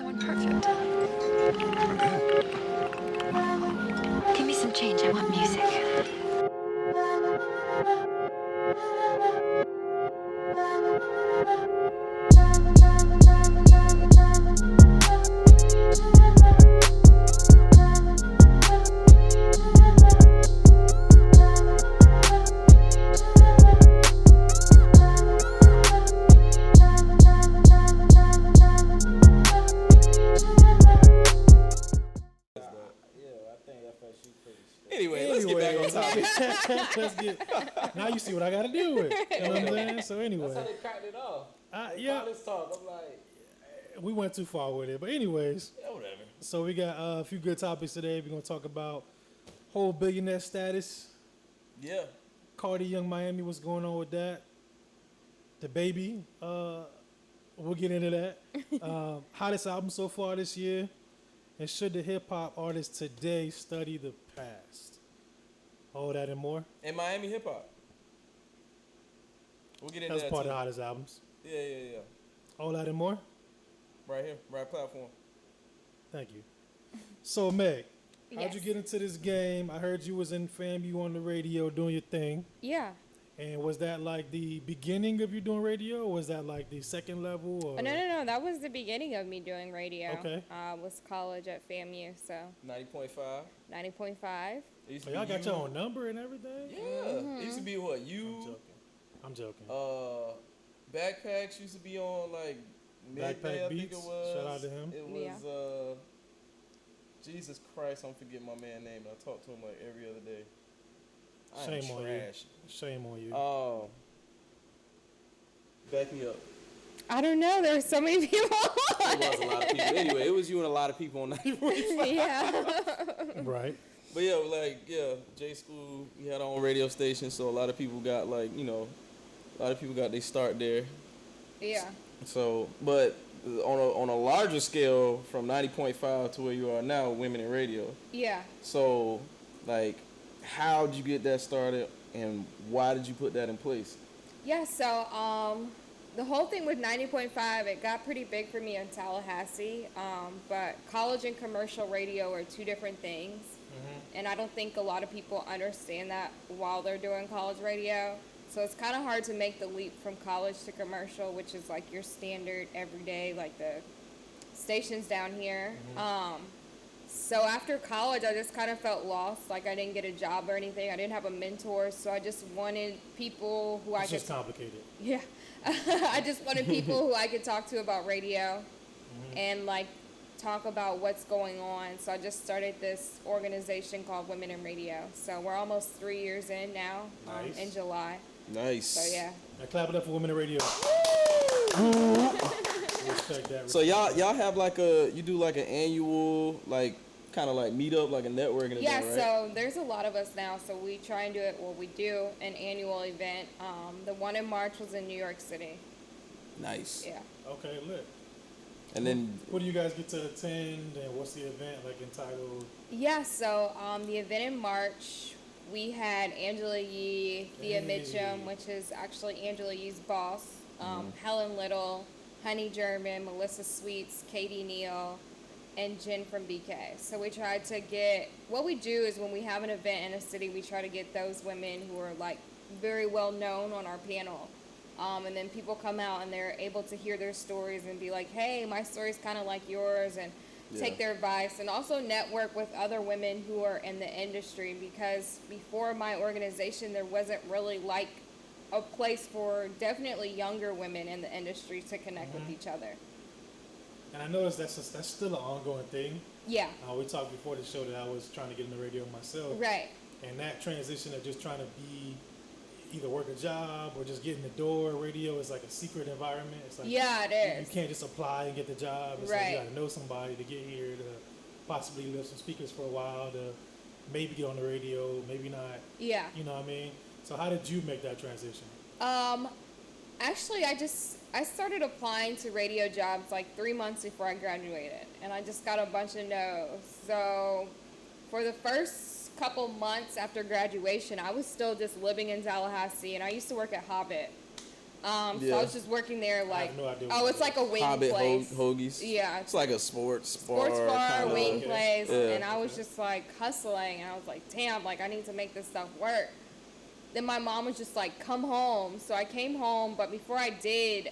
someone perfect. Give me some change. I want music. Let's get. Now you see what I got to deal with. You know what I'm saying? So anyway, that's how they cracked it off. Yeah. Let's talk. I'm like, we went too far with it, but anyways. Yeah, whatever. So we got a few good topics today. We're gonna talk about whole billionaire status. Yeah. Cardi, Young Miami. What's going on with that? The baby. We'll get into that. Hottest album so far this year. And should the hip hop artists today study the past? All that and more. And Miami hip hop. We'll get into that. That's part too. of the hottest albums. Yeah. All that and more. Right here, right platform. Thank you. So Meg, Yes. how'd you get into this game? I heard you was in FAMU on the radio doing your thing. Yeah. And was that like the beginning of you doing radio, or was that like the second level? Or? No. That was the beginning of me doing radio. Okay. Was college at FAMU, so 90.5. 90.5. So y'all got your own number and everything? Yeah. It used to be what? I'm joking. Backpacks used to be on like midday, Backpack I think Beats. it was. Shout out to him. It was Jesus Christ, I'm forgetting my man's name. I talk to him like every other day. Shame on you. Shame on you. Oh. Back me up. I don't know. There's so many people. It was a lot of people. Anyway, it was you and a lot of people on 90.5. Yeah. Right. But yeah, J School, we had our own radio station, so a lot of people got their start there. Yeah. So, but on a larger scale, from 90.5 to where you are now, women in radio. Yeah. So, like, how did you get that started, and why did you put that in place? Yeah. So the whole thing with 90.5, it got pretty big for me in Tallahassee. But college and commercial radio are two different things. Mm-hmm. And I don't think a lot of people understand that while they're doing college radio. So it's kind of hard to make the leap from college to commercial, which is like your standard everyday, like the stations down here. Mm-hmm. So after college, I just kind of felt lost. Like I didn't get a job or anything. I didn't have a mentor. So I just wanted people who It's just complicated. Yeah. I just wanted people who I could talk to about radio and like talk about what's going on. So I just started this organization called Women in Radio. So we're almost 3 years in now. Nice. In July. Nice. So yeah. Now clap it up for Women in Radio. Respect that. So y'all have like you do like an annual like kind of like meet up, like a networking event, right? So there's a lot of us now. So we try and we do an annual event. The one in March was in New York City. Nice. Yeah. Okay, lit. And then what do you guys get to attend, and what's the event like entitled? Yeah, so the event in March, we had Angela Yee, Thea Mitchum, which is actually Angela Yee's boss, Helen Little, Honey German, Melissa Sweets, Katie Neal, and Jen from BK. So we tried to what we do is when we have an event in a city, we try to get those women who are like very well known on our panel. And then people come out and they're able to hear their stories and be like, hey, my story's kind of like yours, and take their advice, and also network with other women who are in the industry, because before my organization, there wasn't really like a place for definitely younger women in the industry to connect with each other. And I noticed that's still an ongoing thing. Yeah. We talked before the show that I was trying to get in the radio myself. Right. And that transition of just trying to either work a job or just get in the door. Radio is like a secret environment. It's like it is. You can't just apply and get the job. It's like you got to know somebody to get here, to possibly live some speakers for a while, to maybe get on the radio, maybe not. Yeah. You know what I mean? So how did you make that transition? Actually, I started applying to radio jobs like 3 months before I graduated, and I just got a bunch of no's. So for the first couple months after graduation, I was still just living in Tallahassee, and I used to work at Hobbit. So I was just working there like, have no idea oh, what it's like a wing Hobbit place. hoagies. Yeah. It's like a sports bar. Bar, wing Okay. place. Yeah. And I was just like hustling. And I was like, damn, like I need to make this stuff work. Then my mom was just like, come home. So I came home. But before I did,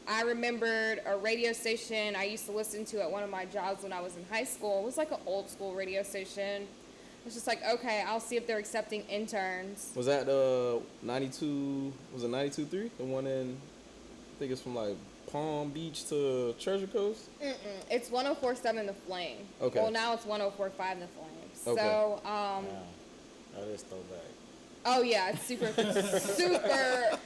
I remembered a radio station I used to listen to at one of my jobs when I was in high school. It was like an old school radio station. I was just like, okay, I'll see if they're accepting interns. Was that 92? Was it 92.3? The one in, I think it's from like Palm Beach to Treasure Coast. It's 104.7 The Flame. Okay. Well, now it's 104.5 The Flame. Okay. So, That is throwback. oh yeah, it's super, super.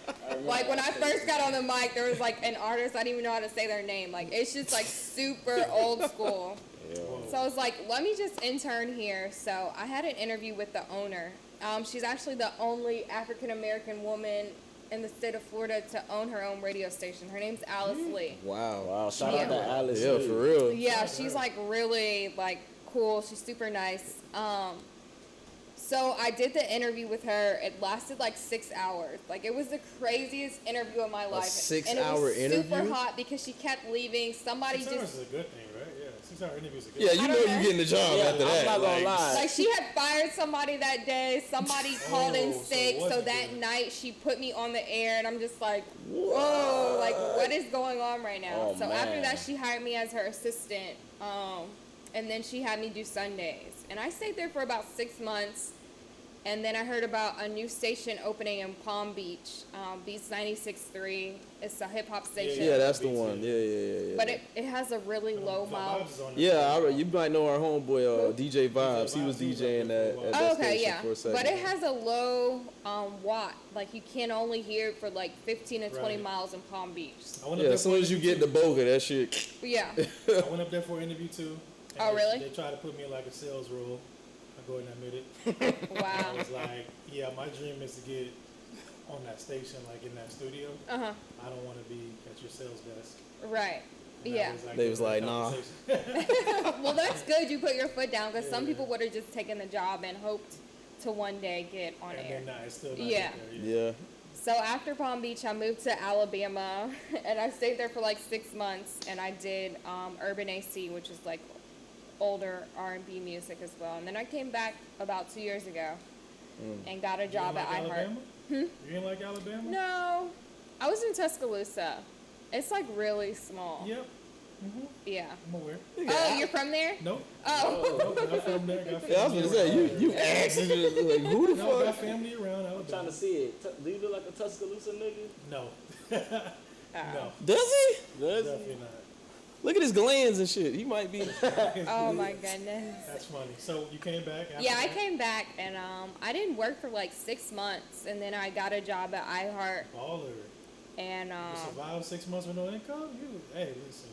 Like when I first got on the mic, there was like an artist, I didn't even know how to say their name. Like it's just like super old school. Yeah. So I was like, let me just intern here. So I had an interview with the owner. She's actually the only African American woman in the state of Florida to own her own radio station. Her name's Alice Lee. Wow. Wow, shout out to Alice. Yeah, Lee. for real. Yeah, she's like really like cool. She's super nice. So I did the interview with her. It lasted like 6 hours. Like it was the craziest interview of my life. 6-hour and it was interview? super hot because she kept leaving. Somebody 6 hours just is a good thing, right? Yeah, 6 hour interviews are good. Yeah, I you I know don't you know. getting the job Yeah, after I'm that. not gonna like, lie. like she had fired somebody that day. Somebody called in so it sick. So wasn't that good. night she put me on the air, and I'm just like, whoa, like what is going on right now? Oh, So after man. that, she hired me as her assistant, and then she had me do Sundays, and I stayed there for about 6 months. And then I heard about a new station opening in Palm Beach, Beats 96.3. It's a hip hop station. Yeah, that's the one. Yeah. But it has a really low mile. Vibes is on there. Yeah, you might know our homeboy, DJ Vibes. He was Vibes, he was DJing up there at for a that Oh, okay, station yeah. for a second. But it has a low watt. Like you can only hear it for like 15 to 20 Right. miles in Palm Beach. I went up Yeah, there as soon for as you an get the interview, Boga, that shit. But yeah. too. I went up there for an interview too. and Oh, really? They tried to put me in like a sales role. I go ahead and admit it. Wow. I was like, yeah, my dream is to get on that station, like in that studio. Uh-huh. I don't want to be at your sales desk. Right. And Yeah. that They was the like, nah. conversation. Well, that's good. You put your foot down because some Yeah. people would have just taken the job and hoped to one day get on And air. then nah, it's still not Yeah. there. Yeah. So after Palm Beach, I moved to Alabama, and I stayed there for like 6 months, and I did Urban AC, which is like older R&B music as well. And then I came back about 2 years ago and got a You job didn't at like iHeart. Alabama? You didn't like Alabama? No, I was in Tuscaloosa. It's like really small. Yep. Yeah. I'm aware. Oh, you're from there? Nope. Oh. Nope. Not from there. Got Yeah, I was family gonna say around. you asked like who the No, got fuck? family around Alabama. I'm trying to see it. Do you look like a Tuscaloosa nigga? No. Oh. No. Does he? Does he? Definitely not. Look at his glands and shit. He might be. Oh my goodness. That's funny. So you came back after Yeah, I that? came back and I didn't work for like 6 months, and then I got a job at iHeart, Baller. and You survived 6 months with no income? Hey, listen.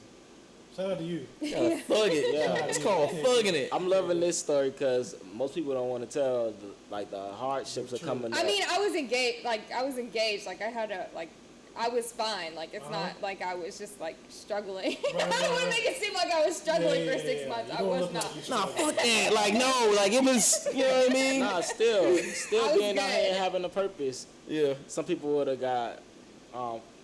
Shout out to you. Gotta thug it. Yeah. It's called thugging it. I'm loving this story because most people don't want to tell the hardships are True. coming up. I mean, I was engaged. Like I had a I was fine. Like it's not like I was just like struggling. Right. I would make it seem like I was struggling Yeah, for 6 yeah. months. You I don't was look not. like you Nah, struggling. fuck that. Like no, like it was. You know what I mean? Nah, still I was being out here good. and having a purpose. Yeah. Some people would have got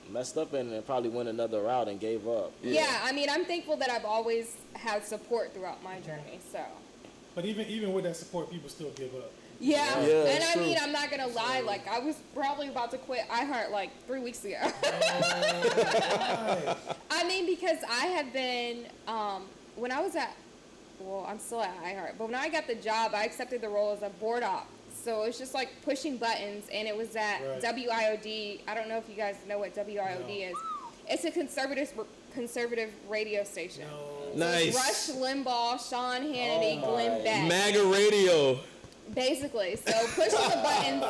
messed up and probably went another route and gave up. Yeah, I mean, I'm thankful that I've always had support throughout my journey. So. But even with that support, people still give up. Yeah, Yeah, and it's I true. mean, I'm not gonna lie. Like, I was probably about to quit iHeart like 3 weeks ago. Right. I mean, because I have been, when I was at, well, I'm still at iHeart, but when I got the job, I accepted the role as a board op. So it's just like pushing buttons, and it was at Right. WIOD. I don't know if you guys know what WIOD is. It's a conservative radio station. No. Nice. Rush Limbaugh, Sean Hannity, Oh Glenn my. Beck. MAGA radio. Basically, so pushing the buttons,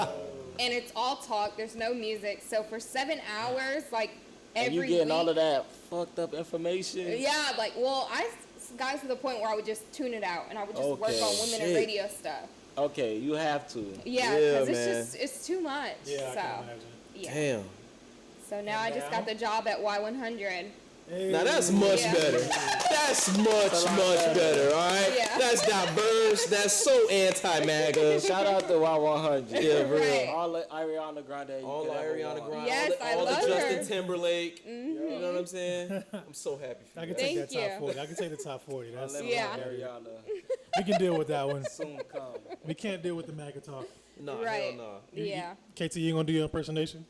and it's all talk. There's no music. So for 7 hours, like And every you getting week, all of that fucked up information. yeah, like I got to the point where I would just tune it out, and I would just work Okay, on women in shit. radio stuff. Okay, you have to. Yeah, Yeah, because man. it's too much. Yeah, I so can imagine. yeah. Damn. So now I just now? got the job at Y100. Hey. Now that's much Yeah. better. That's That's much better, all right? Yeah. That's diverse. That's so anti-MAGA. Shout out to Y100. Yeah, real. Right. All the Ariana Grande. All the Ariana Grande, Yes, all I the love Justin her. Timberlake. You know what I'm saying? I'm so happy for I you. can take Thank that top you. 40. I can take the top 40. That's Yeah. Ariana we can deal with that one. soon come. We can't deal with the MAGA talk. Nah, Right. hell Yeah. KT, you gonna do your impersonation?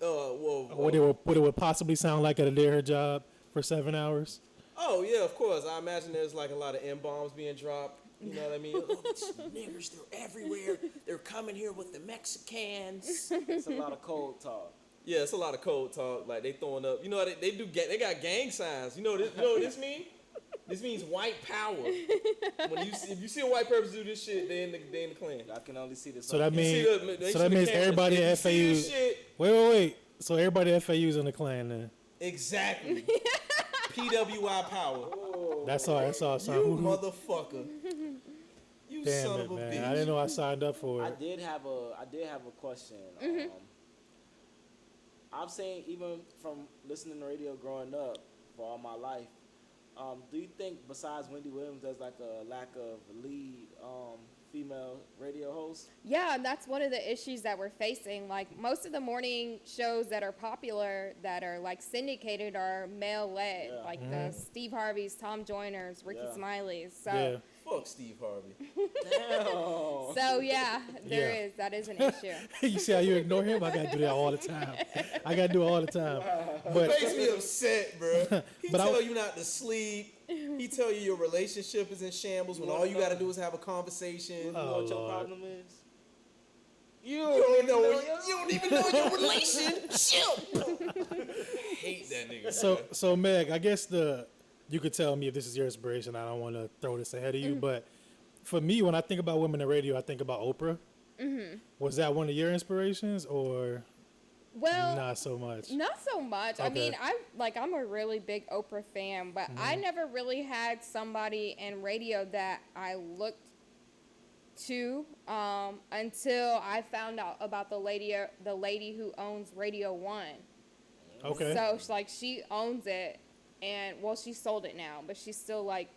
Well, What it would possibly sound like at a did her job for 7 hours? oh yeah, of course. I imagine there's like a lot of M-bombs being dropped. You know what I mean? Oh, these niggers, they're everywhere. They're coming here with the Mexicans. It's a lot of cold talk. Yeah, it's a lot of code talk. Like they throwing up. You know what they do? They got gang signs. You know what this mean? This means white power. If you see a white person do this shit, they in the Klan. I can only see this. So that You means see they so see that the means cameras. everybody If at you see this FAU. shit, Wait. So everybody at FAU is in the Klan then. exactly. PWI power. That's all. That's all. Son. You Who- motherfucker. You Damn son it, of a man! bitch. I didn't know I signed up for I it. did have a question. I've seen, even from listening to radio growing up for all my life, do you think besides Wendy Williams there's like a lack of lead female radio hosts? Yeah, and that's one of the issues that we're facing. Like most of the morning shows that are popular, that are like syndicated, are male-led. Yeah. Like the Steve Harveys, Tom Joyners, Ricky Yeah. Smiley's. So, Yeah. Fuck Steve Harvey. Damn. so yeah, Yeah. that is an issue. You see how you ignore him? I gotta do that all the time. I gotta do it all the time. But Makes me upset, bro. He But tell you not to sleep. He tell you your relationship is in shambles when all you gotta do is have a conversation. You know Oh, what your Lord. problem is? You don't even know your relationship. Hate that nigga. so Meg, I guess you could tell me if this is your inspiration. I don't want to throw this ahead of you, but for me, when I think about women in radio, I think about Oprah. Was that one of your inspirations, or Well, not so much? not so much. I Okay. mean, I'm a really big Oprah fan, but I never really had somebody in radio that I looked to until I found out about the lady who owns Radio 1. Okay. So she owns it, and well, she sold it now, but she's still like,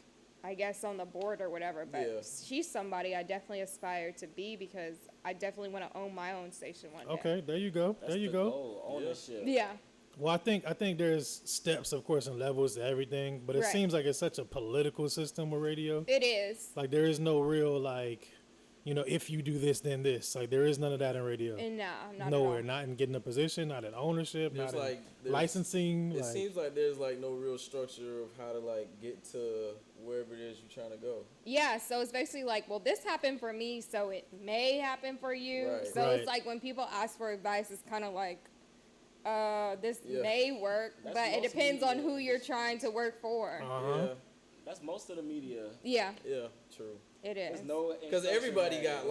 I guess, on the board or whatever. But Yeah. she's somebody I definitely aspire to be, because I definitely want to own my own station one day. Okay, there you go. That's There you the go. goal, ownership. Yeah. Well, I think there's steps, of course, and levels to everything, but it Right. seems like it's such a political system with radio. It is. Like there is no real if you do this, then this. Like there is none of that in radio. And no, not Nowhere. at all. Not in getting a position, not in ownership, There's not like- in there's- licensing. It like, seems like there's like no real structure of how to like get to wherever it is you're trying to go. Yeah, so it's basically like, well, this happened for me, so it may happen for you. Right. So Right. it's like when people ask for advice, it's kind of like, this Yeah. may work, That's but it most depends on media. who you're trying to work for. uh-huh. That's most of the media. Yeah, Yeah, true. it is. There's no Because instruction everybody manual. got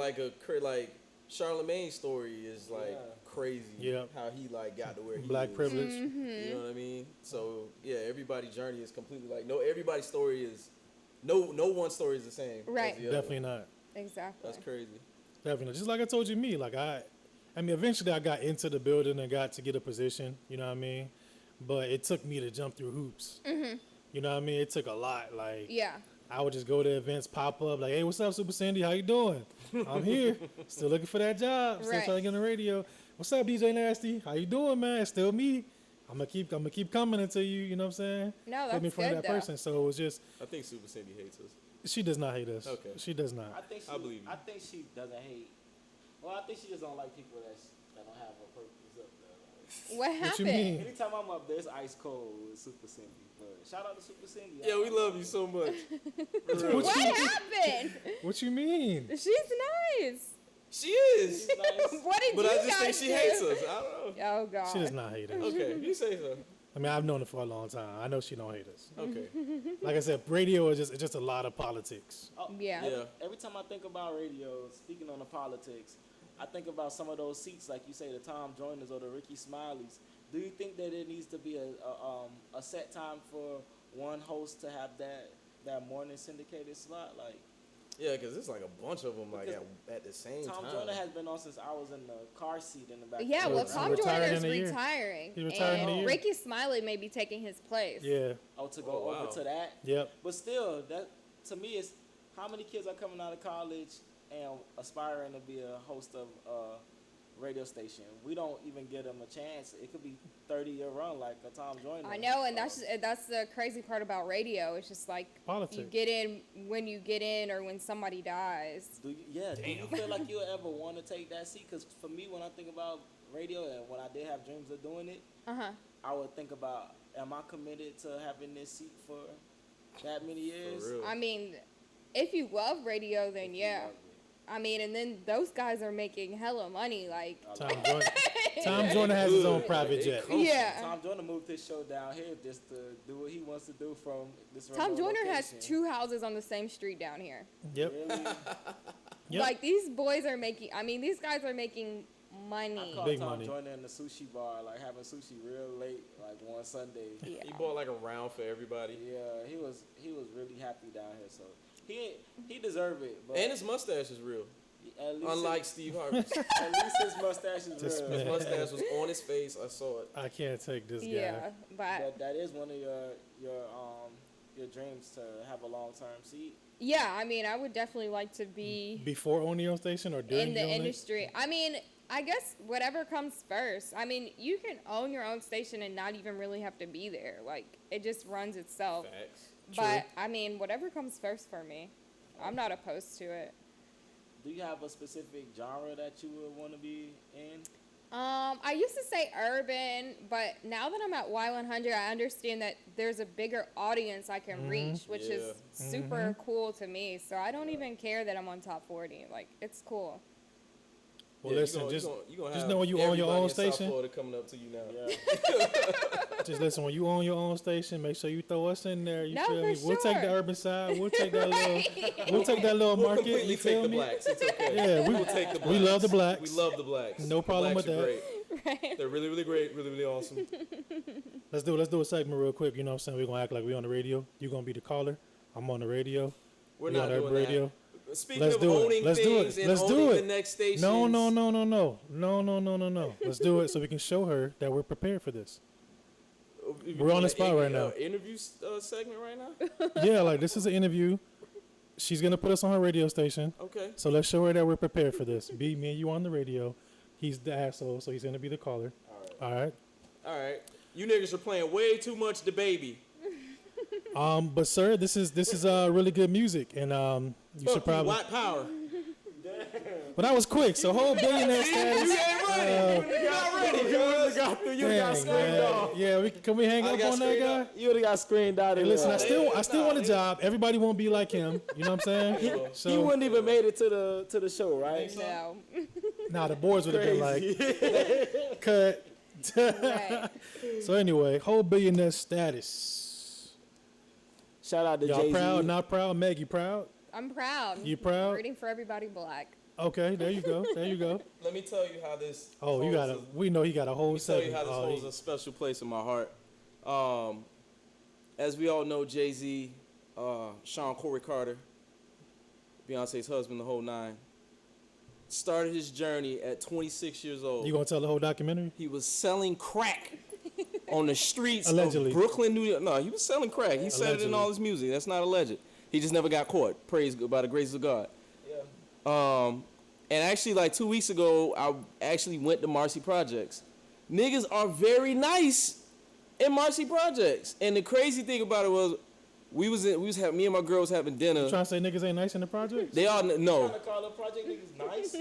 like Charlemagne's story is like Yeah. crazy. Yep. How he like got to where he Black is. privilege. Mm-hmm. You know what I mean? So yeah, everybody's journey is completely like everybody's story is no one story is the same. as Right. the other. Definitely not. Exactly. That's crazy. Definitely. Just like I told you, me. Like I mean, eventually I got into the building and got to get a position. You know what I mean? But it took me to jump through hoops. Mm-hmm. You know what I mean? It took a lot. Like Yeah. I would just go to events, pop up, like, hey, what's up, Super Cindy? How you doing? I'm here. Still looking for that job. Still Right. trying to get on the radio. What's up, DJ Nasty? How you doing, man? It's still me. I'm gonna keep coming until you know what I'm saying? No, Put me in that's front good, of that though. person. So it was just, I think Super Cindy hates us. she does not hate us. Okay. She does I not. think she. I believe you. I think she doesn't hate. Well, I think she just don't like people that don't have a purpose up there. What What you happened? mean? Anytime I'm up there, it's ice cold with Super Cindy. But shout out to Super Cindy. Yeah, we love you so much. What happened? What you mean? She's nice. She is. She's nice. What did But you I just think guys she do? hates us. I don't know. Oh God. She does not hate us. Okay, you say so. I mean, I've known her for a long time. I know she don't hate us. Okay. Like I said, radio is just a lot of politics. Oh, Yeah. Yeah. Every time I think about radio, speaking on the politics, I think about some of those seats, like you say, the Tom Joyners or the Ricky Smileys. Do you think that it needs to be a set time for one host to have that morning syndicated slot? Like, Yeah, because it's like a bunch of them like at the same Tom time. Joyner has been on since I was in the car seat in the back. Yeah, well, Tom retired Joyner's in a year. retiring. He retired in a and year. Ricky Smiley may be taking his place. Yeah. Oh, to go Oh, wow. over to that. Yep. But still, that to me is how many kids are coming out of college and aspiring to be a host of a radio station. We don't even give them a chance. It could be 30-year run like a Tom Joyner. I know, and that's the crazy part about radio. It's just like Politics. you get in when you get in, or when somebody dies. Do you feel like you'll ever want to take that seat? Because for me, when I think about radio and when I did have dreams of doing it, I would think about, am I committed to having this seat for that many years? For real. I mean, if you love radio, then yeah. I mean, and then those guys are making hella money. Like, Tom Joyner has his own private jet. yeah. Tom Joyner moved his show down here just to do what he wants to do from this Tom remote Joyner has location. 2 houses on the same street down here. Yep. Really? Yep. Like, these boys are making, I mean, these guys are making money. I caught Big Tom money. Joyner in the sushi bar, like having sushi real late, like one Sunday. Yeah. He bought like a round for everybody. Yeah, he was really happy down here, so he deserved it. But And his mustache is real. at least Unlike Steve Harvey's. at least his mustache is This real. man. His mustache was on his face. I saw it. I can't take this guy. Yeah, but That is one of your dreams to have a long term seat. yeah, I mean, I would definitely like to be Before owning your own station or during in the your own industry. I mean, I guess whatever comes first. I mean, you can own your own station and not even really have to be there. Like, it just runs itself. Facts. But I mean, whatever comes first for me, I'm not opposed to it. Do you have a specific genre that you would want to be in? I used to say urban, but now that I'm at Y100, I understand that there's a bigger audience I can reach, which Yeah. is super cool to me. So I don't even care that I'm on top 40. Like, it's cool. Well, Yeah, listen, you just have know when you own your everybody own in South station. Florida coming up to you now. Yeah. just listen when you own your own station. Make sure you throw us in there. You No, feel for me? We'll take the sure. urban side. We'll take that little. We'll take that little We'll market. completely You feel take the me? blacks. It's okay. Yeah, We'll take the blacks. we love the blacks. We love the blacks. No problem Blacks with are that. Great. They're really, really great. Really, really awesome. Let's do a segment real quick. You know what I'm saying? We're gonna act like we on the radio. You gonna be the caller. I'm on the radio. We're We not on doing urban radio. that. Speaking Let's of do it. owning Let's do things it. and Let's do owning it. the next station. No. Let's do it so we can show her that we're prepared for this. We're on the spot right now. Interview segment right now. Yeah, like this is an interview. She's gonna put us on her radio station. Okay. So let's show her that we're prepared for this. Me and you on the radio. He's the asshole, so he's gonna be the caller. All right. All right. You niggas are playing way too much the baby. But sir, this is really good music, and you should probably. White power. But that was quick, so whole billionaire You status. ain't ready. You're not ready. cuz. You got Dang, screened man. off. Yeah, can we hang I up got on that screened guy? off. You would have got screened out. Hey, of listen, there. I still want a job. Everybody won't be like him. You know what I'm saying? He So wouldn't even made it to the show, right? No. nah, the boards would have been like cut. Right. So anyway, whole billionaire status. Shout out to Y'all Jay-Z. proud? Not proud? Meg, you proud? I'm proud. You proud? Rooting for everybody black. Okay, there you go. There you go. Let me tell you how this. Oh, you got we know he got a whole Let me tell you segment. how this Oh, holds a special place in my heart. As we all know, Jay-Z, Sean Corey Carter, Beyonce's husband, the whole nine, started his journey at 26 years old. you gonna tell the whole documentary? He was selling crack on the streets Allegedly. of Brooklyn, New York. No, he was selling crack. He said it in Allegedly. all his music. That's not alleged. He just never got caught. Praise God, by the grace of God. And actually, like 2 weeks ago, I actually went to Marcy Projects. Niggas are very nice in Marcy Projects. And the crazy thing about it was, me and my girl was having dinner. You trying to say niggas ain't nice in the project? They all no. Trying to call a project niggas nice.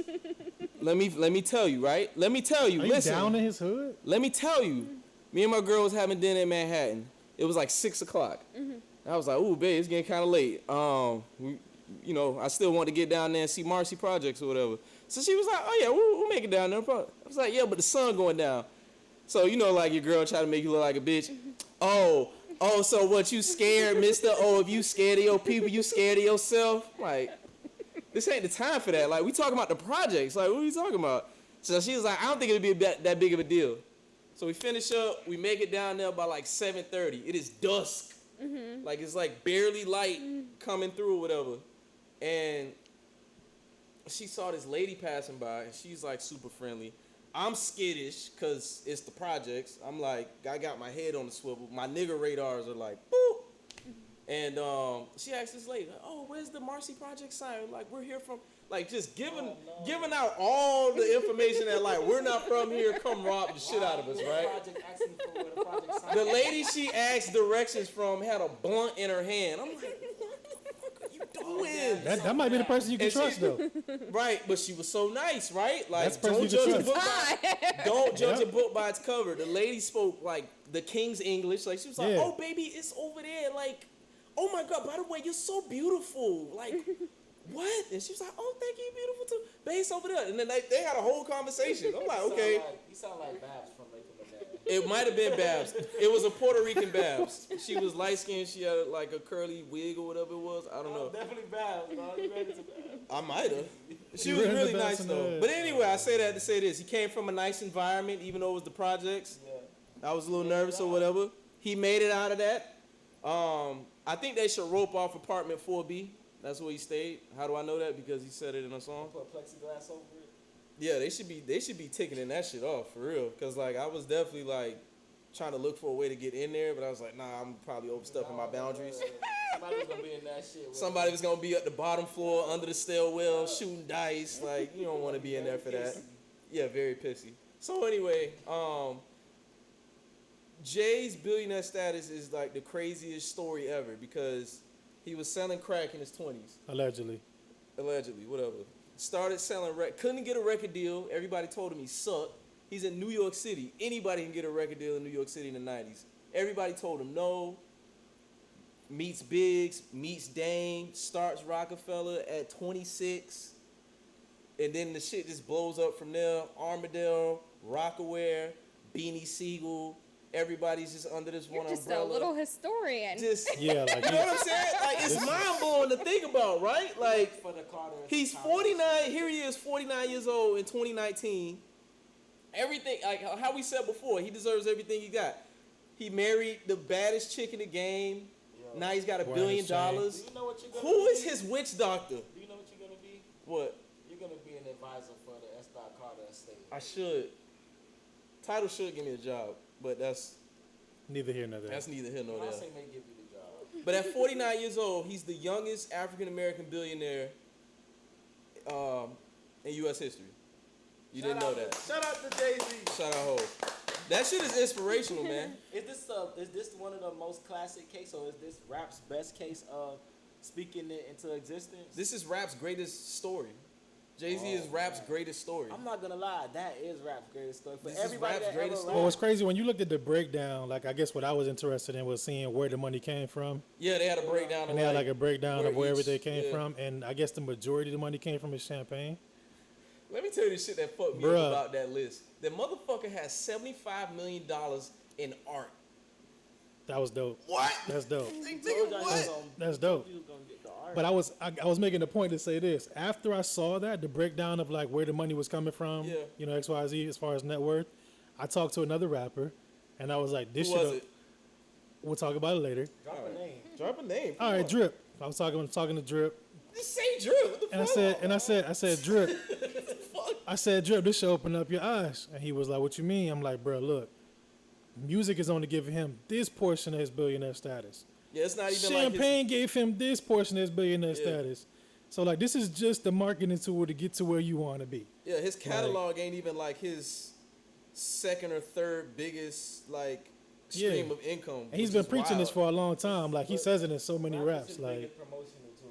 Let me tell you, right? Let me tell you. Are Listen. you down in his hood? Let me tell you, me and my girl was having dinner in Manhattan. It was like 6 o'clock. I was like, ooh, babe, it's getting kind of late. I still want to get down there and see Marcy Projects or whatever. So she was like, oh yeah, we'll make it down there. I was like, yeah, but the sun going down. So, like your girl try to make you look like a bitch. Oh, so what, you scared, mister? Oh, if you scared of your people, you scared of yourself? Like, this ain't the time for that. Like, we talking about the projects. Like, what are you talking about? So she was like, I don't think it'll be that big of a deal. So we finish up. We make it down there by like 7:30. It is dusk. Like, it's like barely light coming through or whatever. and she saw this lady passing by, and she's like super friendly. I'm skittish because it's the projects. I'm like, I got my head on the swivel. My nigga radars are like, boop. And she asked this lady, oh, where's the Marcy Project sign? Like, we're here from, like, just giving out all the information that, like, we're not from here, come rob the shit out of us, right? The lady she asked directions from had a blunt in her hand. I'm like, doing? That might be the person you can trust, though. Right, but she was so nice, right? Like, That's the person you can trust. Don't judge a book by its cover. The lady spoke like the king's English. Like, she was like, Yeah. "Oh, baby, it's over there." Like, "Oh my God, by the way, you're so beautiful." Like, what? And she was like, "Oh, thank you, beautiful too." Base over there, and then they had a whole conversation. I'm like, okay. You sound like Babs from Lake Manhattan. It might have been Babs. It was a Puerto Rican Babs. She was light skinned. She had like a curly wig or whatever it was. I don't know. Definitely Babs, bro. You ready to Babs? I might have. She You was read really the nice best though. in the- But anyway, I say that to say this. He came from a nice environment, even though it was the projects. Yeah. I was a little nervous or whatever. He made it out of that. I think they should rope off apartment 4B. That's where he stayed. How do I know that? Because he said it in a song. Put plexiglass over it. Yeah, they should be ticketing that shit off for real. Cause like I was definitely like trying to look for a way to get in there, but I was like, nah, I'm probably overstepping my boundaries. Somebody was gonna be in that shit. Somebody was gonna be at the bottom floor under the stairwell shooting dice. Like, you don't want to be in there for that. Yeah, very pissy. So anyway, Jay's billionaire status is like the craziest story ever because he was selling crack in his 20s. Allegedly. Allegedly, whatever. Started selling couldn't get a record deal. Everybody told him he sucked. He's in New York City. Anybody can get a record deal in New York City in the 90s. Everybody told him no. Meets Biggs, meets Dame, starts Rockefeller at 26. And then the shit just blows up from there. Armadale, Rockaware, Beanie Siegel. Everybody's just under this You're one just umbrella. a little historian. Just, Yeah, like you know what I'm saying? Like, it's mind blowing to think about, right? Like, For the Carter. he's 49. Here he is, 49 years old in 2019. Everything, like how we said before, he deserves everything he got. He married the baddest chick in the game. Yo. Now he's got $1 Wearing billion. the chain. Do you know what you're gonna Who be? is his witch doctor? Do you know what you're gonna be? What? You're gonna be an advisor for the S. Carter estate. I should. Title should give me a job, but that's neither here nor there. neither here nor there. Beyonce may give you the job. But at 49 years old, he's the youngest African American billionaire in U.S. history. You didn't know that. Shout out to Jay-Z. Shout out Ho. That shit is inspirational, man. Is this one of the most classic cases, or is this rap's best case of speaking it into existence? This is rap's greatest story. Jay-Z is rap's greatest story. I'm not gonna lie, that is rap's greatest story. For This is everybody rap's that greatest ever story. Well, what's crazy, when you looked at the breakdown, like I guess what I was interested in was seeing where the money came from. Yeah, they had a breakdown. And they had like a breakdown of where each- everything came yeah. from. And I guess the majority of the money came from his champagne. Let me tell you the shit that fucked me Bruh. up about that list. The motherfucker has $75 million in art. That was dope. What? That's dope. Nigga, what? That's dope. You was gonna get the art. But I was making a point to say this. After I saw that, the breakdown of like where the money was coming from, Yeah. you know, XYZ as far as net worth, I talked to another rapper and I was like, this Who was shit, it? we'll talk about it later. Drop a name. Drop a name. All right, Drip. I was talking to Drip. Just say Drew. What the And I fuck? said, Drip. Fuck. I said, Drip, this should open up your eyes. And he was like, what you mean? I'm like, bro, look, music is only giving him this portion of his billionaire status. Yeah, it's not even Champagne gave him this portion of his billionaire Yeah. status. So like, this is just the marketing tool to get to where you want to be. Yeah, his catalog ain't even like his second or third biggest like stream Yeah. of income. And he's which been is preaching this wild. for a long time. Like he says it in so many Rap is raps. his Like, biggest promotional tool.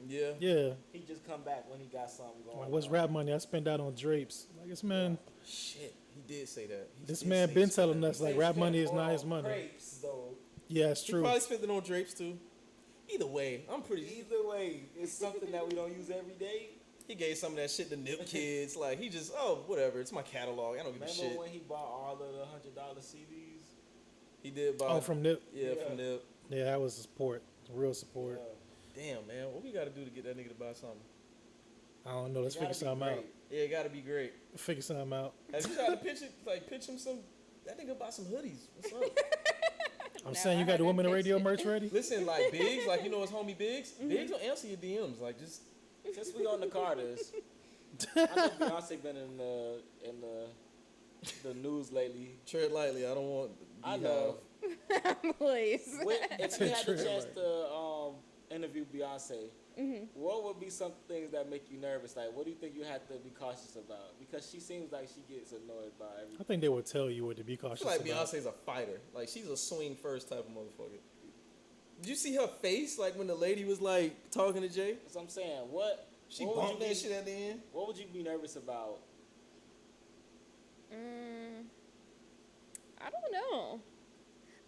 Yeah. yeah, He just come back when he got something going. like, what's on. rap money? I spent that on drapes. Like this man, Shit, he did say that. He this did man say been shit. telling us He like said rap he money spent is more not his on money. Crepes, though. Yeah, it's He true. probably spent it on drapes too. Either way, I'm pretty. Either way, it's something that we don't use every day. He gave some of that shit to Nip kids. Like he just, whatever. It's my catalog. I don't give a Remember shit. when he bought all of the $100 CDs? He did buy. Oh, from Nip. Yeah, Yeah. from Nip. Yeah, that was support. Real support. Damn, man, what we gotta do to get that nigga to buy something? I don't know. Let's It gotta figure something be out. great. Yeah, it gotta be great. Figure something out. Have you tried to pitch him some? That nigga buy some hoodies. What's up? I'm No, saying you I got the haven't Women in pitched Radio it. merch ready? Listen, like Biggs, like you know his homie Biggs. Biggs will answer your DMs. Like just Since we on the Carters, I know Beyonce been in the news lately. tread lightly. I don't want. I know. Please. If you had the Tread chance lightly. to interview Beyonce, what would be some things that make you nervous? Like, what do you think you have to be cautious about? Because she seems like she gets annoyed by everything. I think they would tell you what to be I cautious feel like about. Beyonce's a fighter. Like she's a swing first type of motherfucker. Did you see her face? Like when the lady was like talking to Jay. So I'm saying, what She what would bumped you that be- shit at the end. What would you be nervous about? I don't know.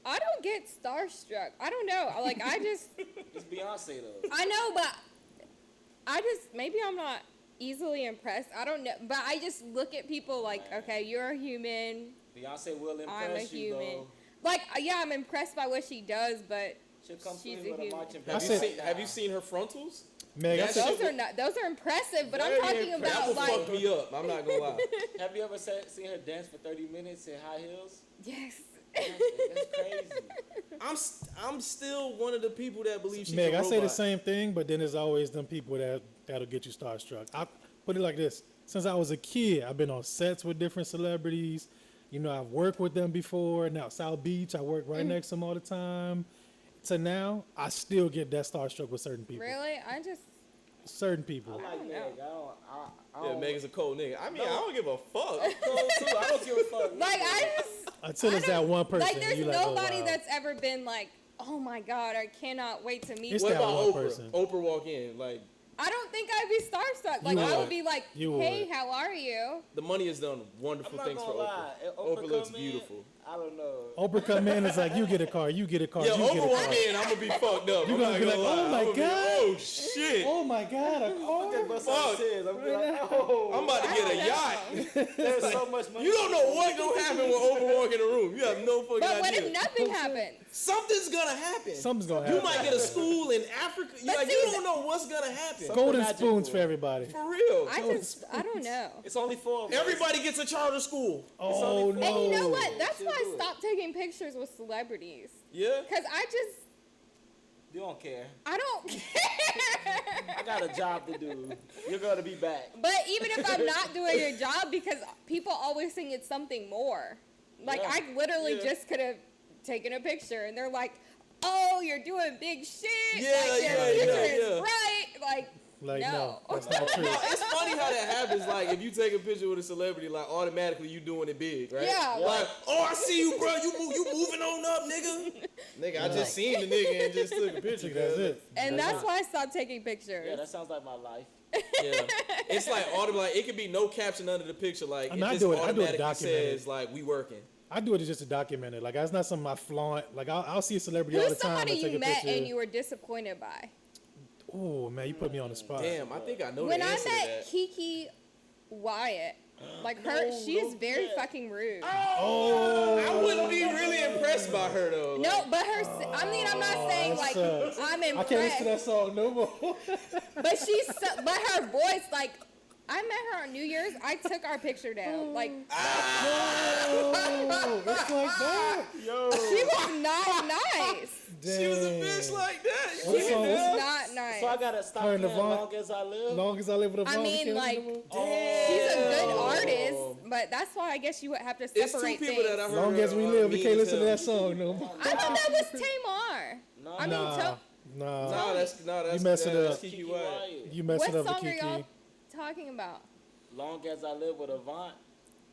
I don't get starstruck. I don't know. Like, I just, It's Beyonce though. I know, but I just, maybe I'm not easily impressed. I don't know. But I just look at people like, okay, you're a human. Beyonce will impress I'm a you human. though. Like, yeah, I'm impressed by what she does, but She'll come she's through a with a human. marching Have band. you seen? Have you seen her frontals? Meg, I That said, shit those are impressive, but I'm Very talking impressive. about, That will like, fuck me up. I'm not gonna lie. Have you ever seen her dance for 30 minutes in high heels? yes. That's crazy. I'm still one of the people that believe she's Meg, a I robot. say the same thing, but then there's always them people that'll get you starstruck. I put it like this: since I was a kid, I've been on sets with different celebrities. You know, I've worked with them before. Now South Beach, I work right next to them all the time. To now, I still get that starstruck with certain people. Really? I just, Certain people. I like don't Meg. know. I Yeah, don't, Megan's a cold nigga. I mean, I don't give a fuck. cold too. I don't give a fuck. like, I just, Until it's I that don't- one person. like, there's you like, oh, nobody wow. that's ever been like, oh my God, I cannot wait to meet It's What that about one Oprah? person. Oprah walk in like I don't think I'd be starstruck. Like, You I would. would be like, You hey, would. how are you? the money has done wonderful I'm not things for gonna lie. Oprah. If Oprah looks come in, beautiful. I don't know. Oprah come in, it's like you get a car, you get a car, Yeah, you get Oprah a walk car. in, I'm gonna be fucked up. You I'm gonna not be like, lie. oh my I'm gonna be, God. oh shit. Oh my God, a car! Just bust out Fuck. the tears. I'm like, oh, I'm about to get a yacht. there's so much money. You don't know what's gonna happen when Oprah walk in the room. You have no fucking But what idea. if nothing happens? Something's gonna happen. Something's gonna You happen. might get a school in Africa. But Like see, you don't know what's gonna happen. Golden magical. spoons for everybody. For real. I don't know. It's only 4 of us. Everybody gets a charter school. Oh no! And you know what? That's She'll why do I it. stopped taking pictures with celebrities. Yeah. Because I just, You don't care. I don't care. I got a job to do. You're gonna be back. But even if I'm not doing a job, because people always think it's something more. Like, Yeah. I literally Yeah. just could have taken a picture, and they're like, oh, you're doing big shit. Yeah, like, your yeah, picture yeah, is yeah. bright. Like, Like no. no, that's not true. No, it's funny how that happens. Like, if you take a picture with a celebrity, like, automatically you doing it big, right? Yeah. Like, oh, I see you, bro. You moving on up, nigga. Nigga, I just seen the nigga and just took a picture. That's cuz. it. And that's why I stopped taking pictures. Yeah, that sounds like my life. Yeah. It's like auto. Like, it could be no caption under the picture. Like, I mean, it I just do it automatically documented. says like, we working. I do it just to document it. Like that's not something I flaunt. Like I'll see a celebrity all Who's the time. somebody I take you a met picture. and you were disappointed by? Oh man, you put me on the spot. Damn, I think I know When the I answer to met that. Kiki Wyatt, like her, she is very fucking rude. Oh, I wouldn't be really impressed by her though. No, but her, I mean, I'm not saying that like sucks. I'm I can't listen to impressed, that song no more. but she's, but her voice, like, I met her on New Year's. I took our picture down. Like, Oh, it's like that. she was not nice. She was a Dang. bitch like that. What She song? was not nice. So I gotta stop Her playing and Devon- long as I live. Long as I live with a I phone, mean, can't like, listen no more. she's a good artist, but that's why I guess you would have to It's two separate people things. that I heard. Long as we are live, we mean can't as listen to hell. that song no more. I thought that was Tamar. No, I mean, Nah, nah. No, that's You mess it that's up. Kiki Kiki Wyatt. Wyatt. You mess what it up, song are Kiki. y'all talking about? Long as I live with Avant.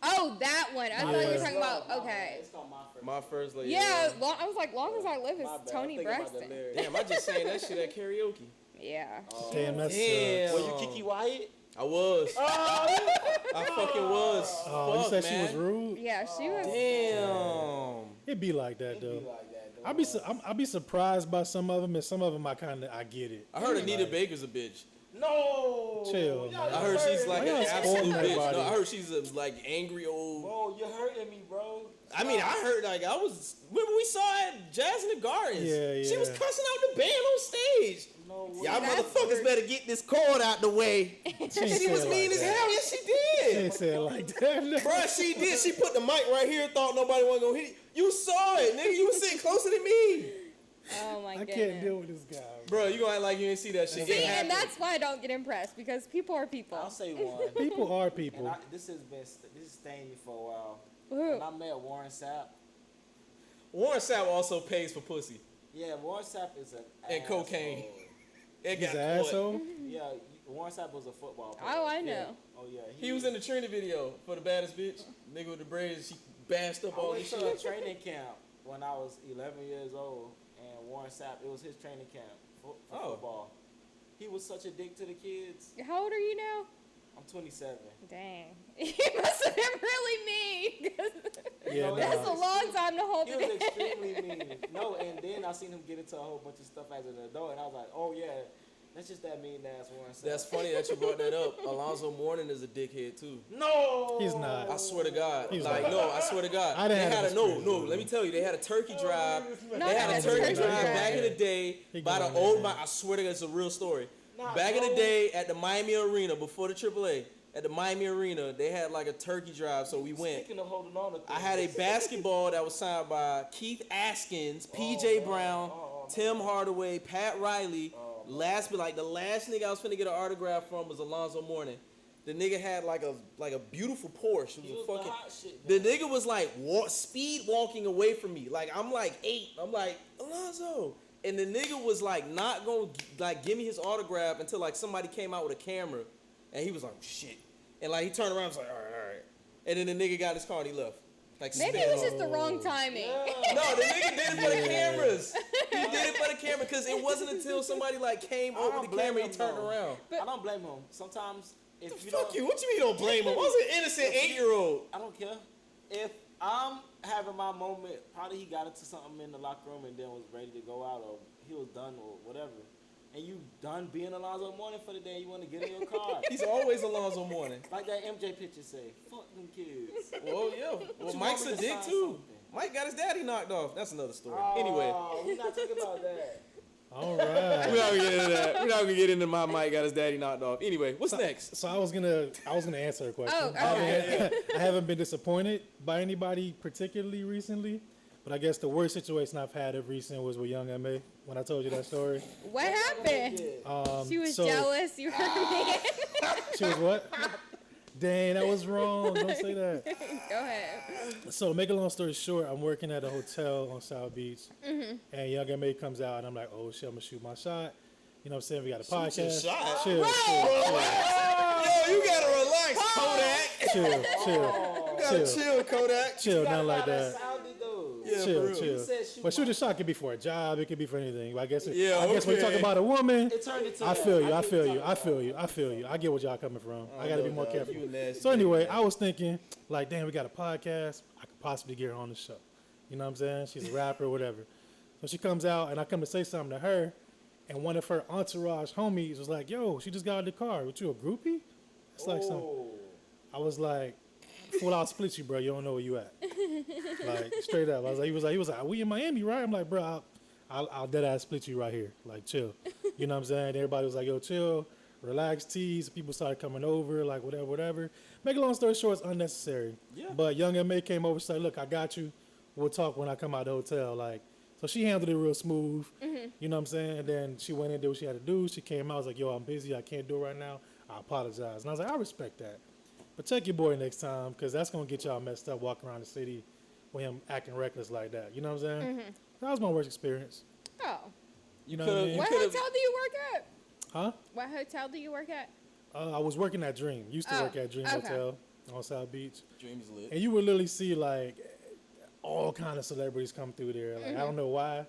Oh, that one. I thought you were talking about, okay. It's called my first. My first lady. Yeah, I was like, long as I live is My bad. Tony I'm thinking about the Braxton. lyrics. Damn, I just sang that shit at karaoke. Yeah. Damn, that Damn. sucks. Were you Kiki Wyatt? I was. I fucking was. Oh, you Fuck, said man. she was rude? Yeah, she was. Damn. It'd be like that though. Like that, I'd be surprised by some of them, and some of them I get it. I heard Anita Baker's a bitch. No. Chill. I heard she's like Why an y'all absolute spoiling bitch. everybody? No, I heard she's a like angry old. Bro, you're hurting me, bro. I mean, I heard like I was. Remember we saw at Jazz in the Gardens? Yeah, She was yeah. cussing out the band on stage. No. No way. Y'all That's motherfuckers worse. better get this cord out the way. She was mean as hell. Yes, she She did. ain't say it like that. Bruh, she did. She put the mic right here, thought nobody wasn't gonna hit it. You saw it, nigga. You was sitting closer than me. Oh my I goodness. can't deal with this guy. Bro, you gonna act like you didn't see that shit. See, It and happened. that's why I don't get impressed because people are people. I'll say one. People are And people. this is staying me for a while. Who? When I met Warren Sapp. Warren Sapp also pays for pussy Yeah, Warren Sapp is an and asshole. cocaine. It He's got an caught. asshole. Yeah, Warren Sapp was a football player. Oh, I know. Oh yeah. He was in the Trinity video for the baddest bitch. Nigga with the braids. She bashed up I all went this to shit. a training camp when I was 11 years old, and Warren Sapp, it was his training camp for Oh. football. He was such a dick to the kids. How old are you now? I'm 27. Dang. He must have been really mean. 'Cause Yeah, No, that's nah. a long time to hold He it was in. extremely mean. No, and then I seen him get into a whole bunch of stuff as an adult, and I was like, oh yeah, that's just that mean ass Warren Sapp. That's funny that you brought that up. Alonzo Mourning is a dickhead too. No, He's not. I swear to God. He's Like, not. no, I swear to God. I didn't They have had an a no. experience. Let me tell you, they had a turkey drive. No, They had a that's turkey turkey drive drive. back in the day He by the going old. there. I swear to God, it's a real story. Nah, Back in the bro. day at the Miami Arena before the AAA, at the Miami Arena, they had like a turkey drive, so we went. Speaking of holding on to things, I had a basketball that was signed by Keith Askins, PJ Brown, Tim Hardaway, Pat Riley. The last nigga I was finna get an autograph from was Alonzo Mourning. The nigga had like a beautiful Porsche. It He was was a the fucking. hot shit, The man. nigga was like speed walking away from me. Like I'm like 8. I'm like Alonzo, and the nigga was like not gonna like give me his autograph until like somebody came out with a camera, and he was like shit, and like he turned around and was like all right, and then the nigga got his car and he left. Like Maybe sped it was off. just the wrong timing. No, the nigga did it for the cameras. He did it for the camera because it wasn't until somebody like came I over don't the camera blame he him, turned though. around. I don't blame him. Sometimes if you Fuck don't, you. What you mean you don't blame him? I was an innocent 8-year-old. I don't care. If I'm having my moment, probably he got into something in the locker room and then was ready to go out, or he was done or whatever. And you done being Alonzo Mourning for the day, you want to get in your car. He's always Alonzo Mourning. Like that MJ picture say, fuck them kids. Well, yeah. Well, you Mike's want a me to dick sign too. something? Mike got his daddy knocked off. That's another story. Anyway, We're not talking about that. All we're right. not gonna get into that. We're not gonna get into my Mike got his daddy knocked off. Anyway, what's next? So I was gonna answer a question. Oh, okay. I haven't been disappointed by anybody particularly recently, but I guess the worst situation I've had of recent was with Young Ma. When I told you that story, What happened? She was so- jealous. You heard me. she was what? Dang, that was wrong. Don't say that. Go ahead. So to make a long story short, I'm working at a hotel on South Beach, and Young Ma comes out, and I'm like, oh shit, I'm gonna shoot my shot. You know what I'm saying? We got a podcast. shot? Chill, Yo, you gotta relax, Kodak. chill, You gotta chill, Kodak. chill, nothing like That that. sounded though. Yeah, for Chill, real. chill. said shoot But shoot my- a shot could be for a job. It could be for anything. I guess. Yeah, I guess when you talk okay. about a woman, It turned into I that. feel you. get I feel what you. you're I talking feel you. I feel you. I get what y'all coming from. I gotta be more careful. You nasty So anyway, I was thinking, like, damn, we got a podcast. I could possibly get her on the show. You know what I'm saying? She's a rapper, whatever. So she comes out, and I come to say something to her, and one of her entourage homies was like, "Yo, she just got out of the car. What you a groupie?" It's like some. Oh. I was like, "Fool, I'll split you, bro. You don't know where you at." Like straight up. I was like, he was like, "We in Miami, right?" I'm like, "Bro, I'll dead ass split you right here. Like, chill." You know what I'm saying? Everybody was like, "Yo, chill, relax, tease." People started coming over, like whatever. Make a long story short, it's unnecessary. Yeah. But Young Ma came over and said, "Look, I got you. We'll talk when I come out the hotel." Like, so she handled it real smooth. You know what I'm saying? And then she went in and did what she had to do. She came out, was like, "Yo, I'm busy. I can't do it right now. I apologize." And I was like, "I respect that. But check your boy next time, because that's going to get y'all messed up walking around the city with him acting reckless like that." You know what I'm saying? That was my worst experience. Oh. You know what I mean? What could've- hotel do you work at? Huh? What hotel do you work at? I was working at Dream. Used to Oh, work at Dream okay. Hotel on South Beach. Dream is lit. And you would literally see, like, all kind of celebrities come through there. Like, I don't know why.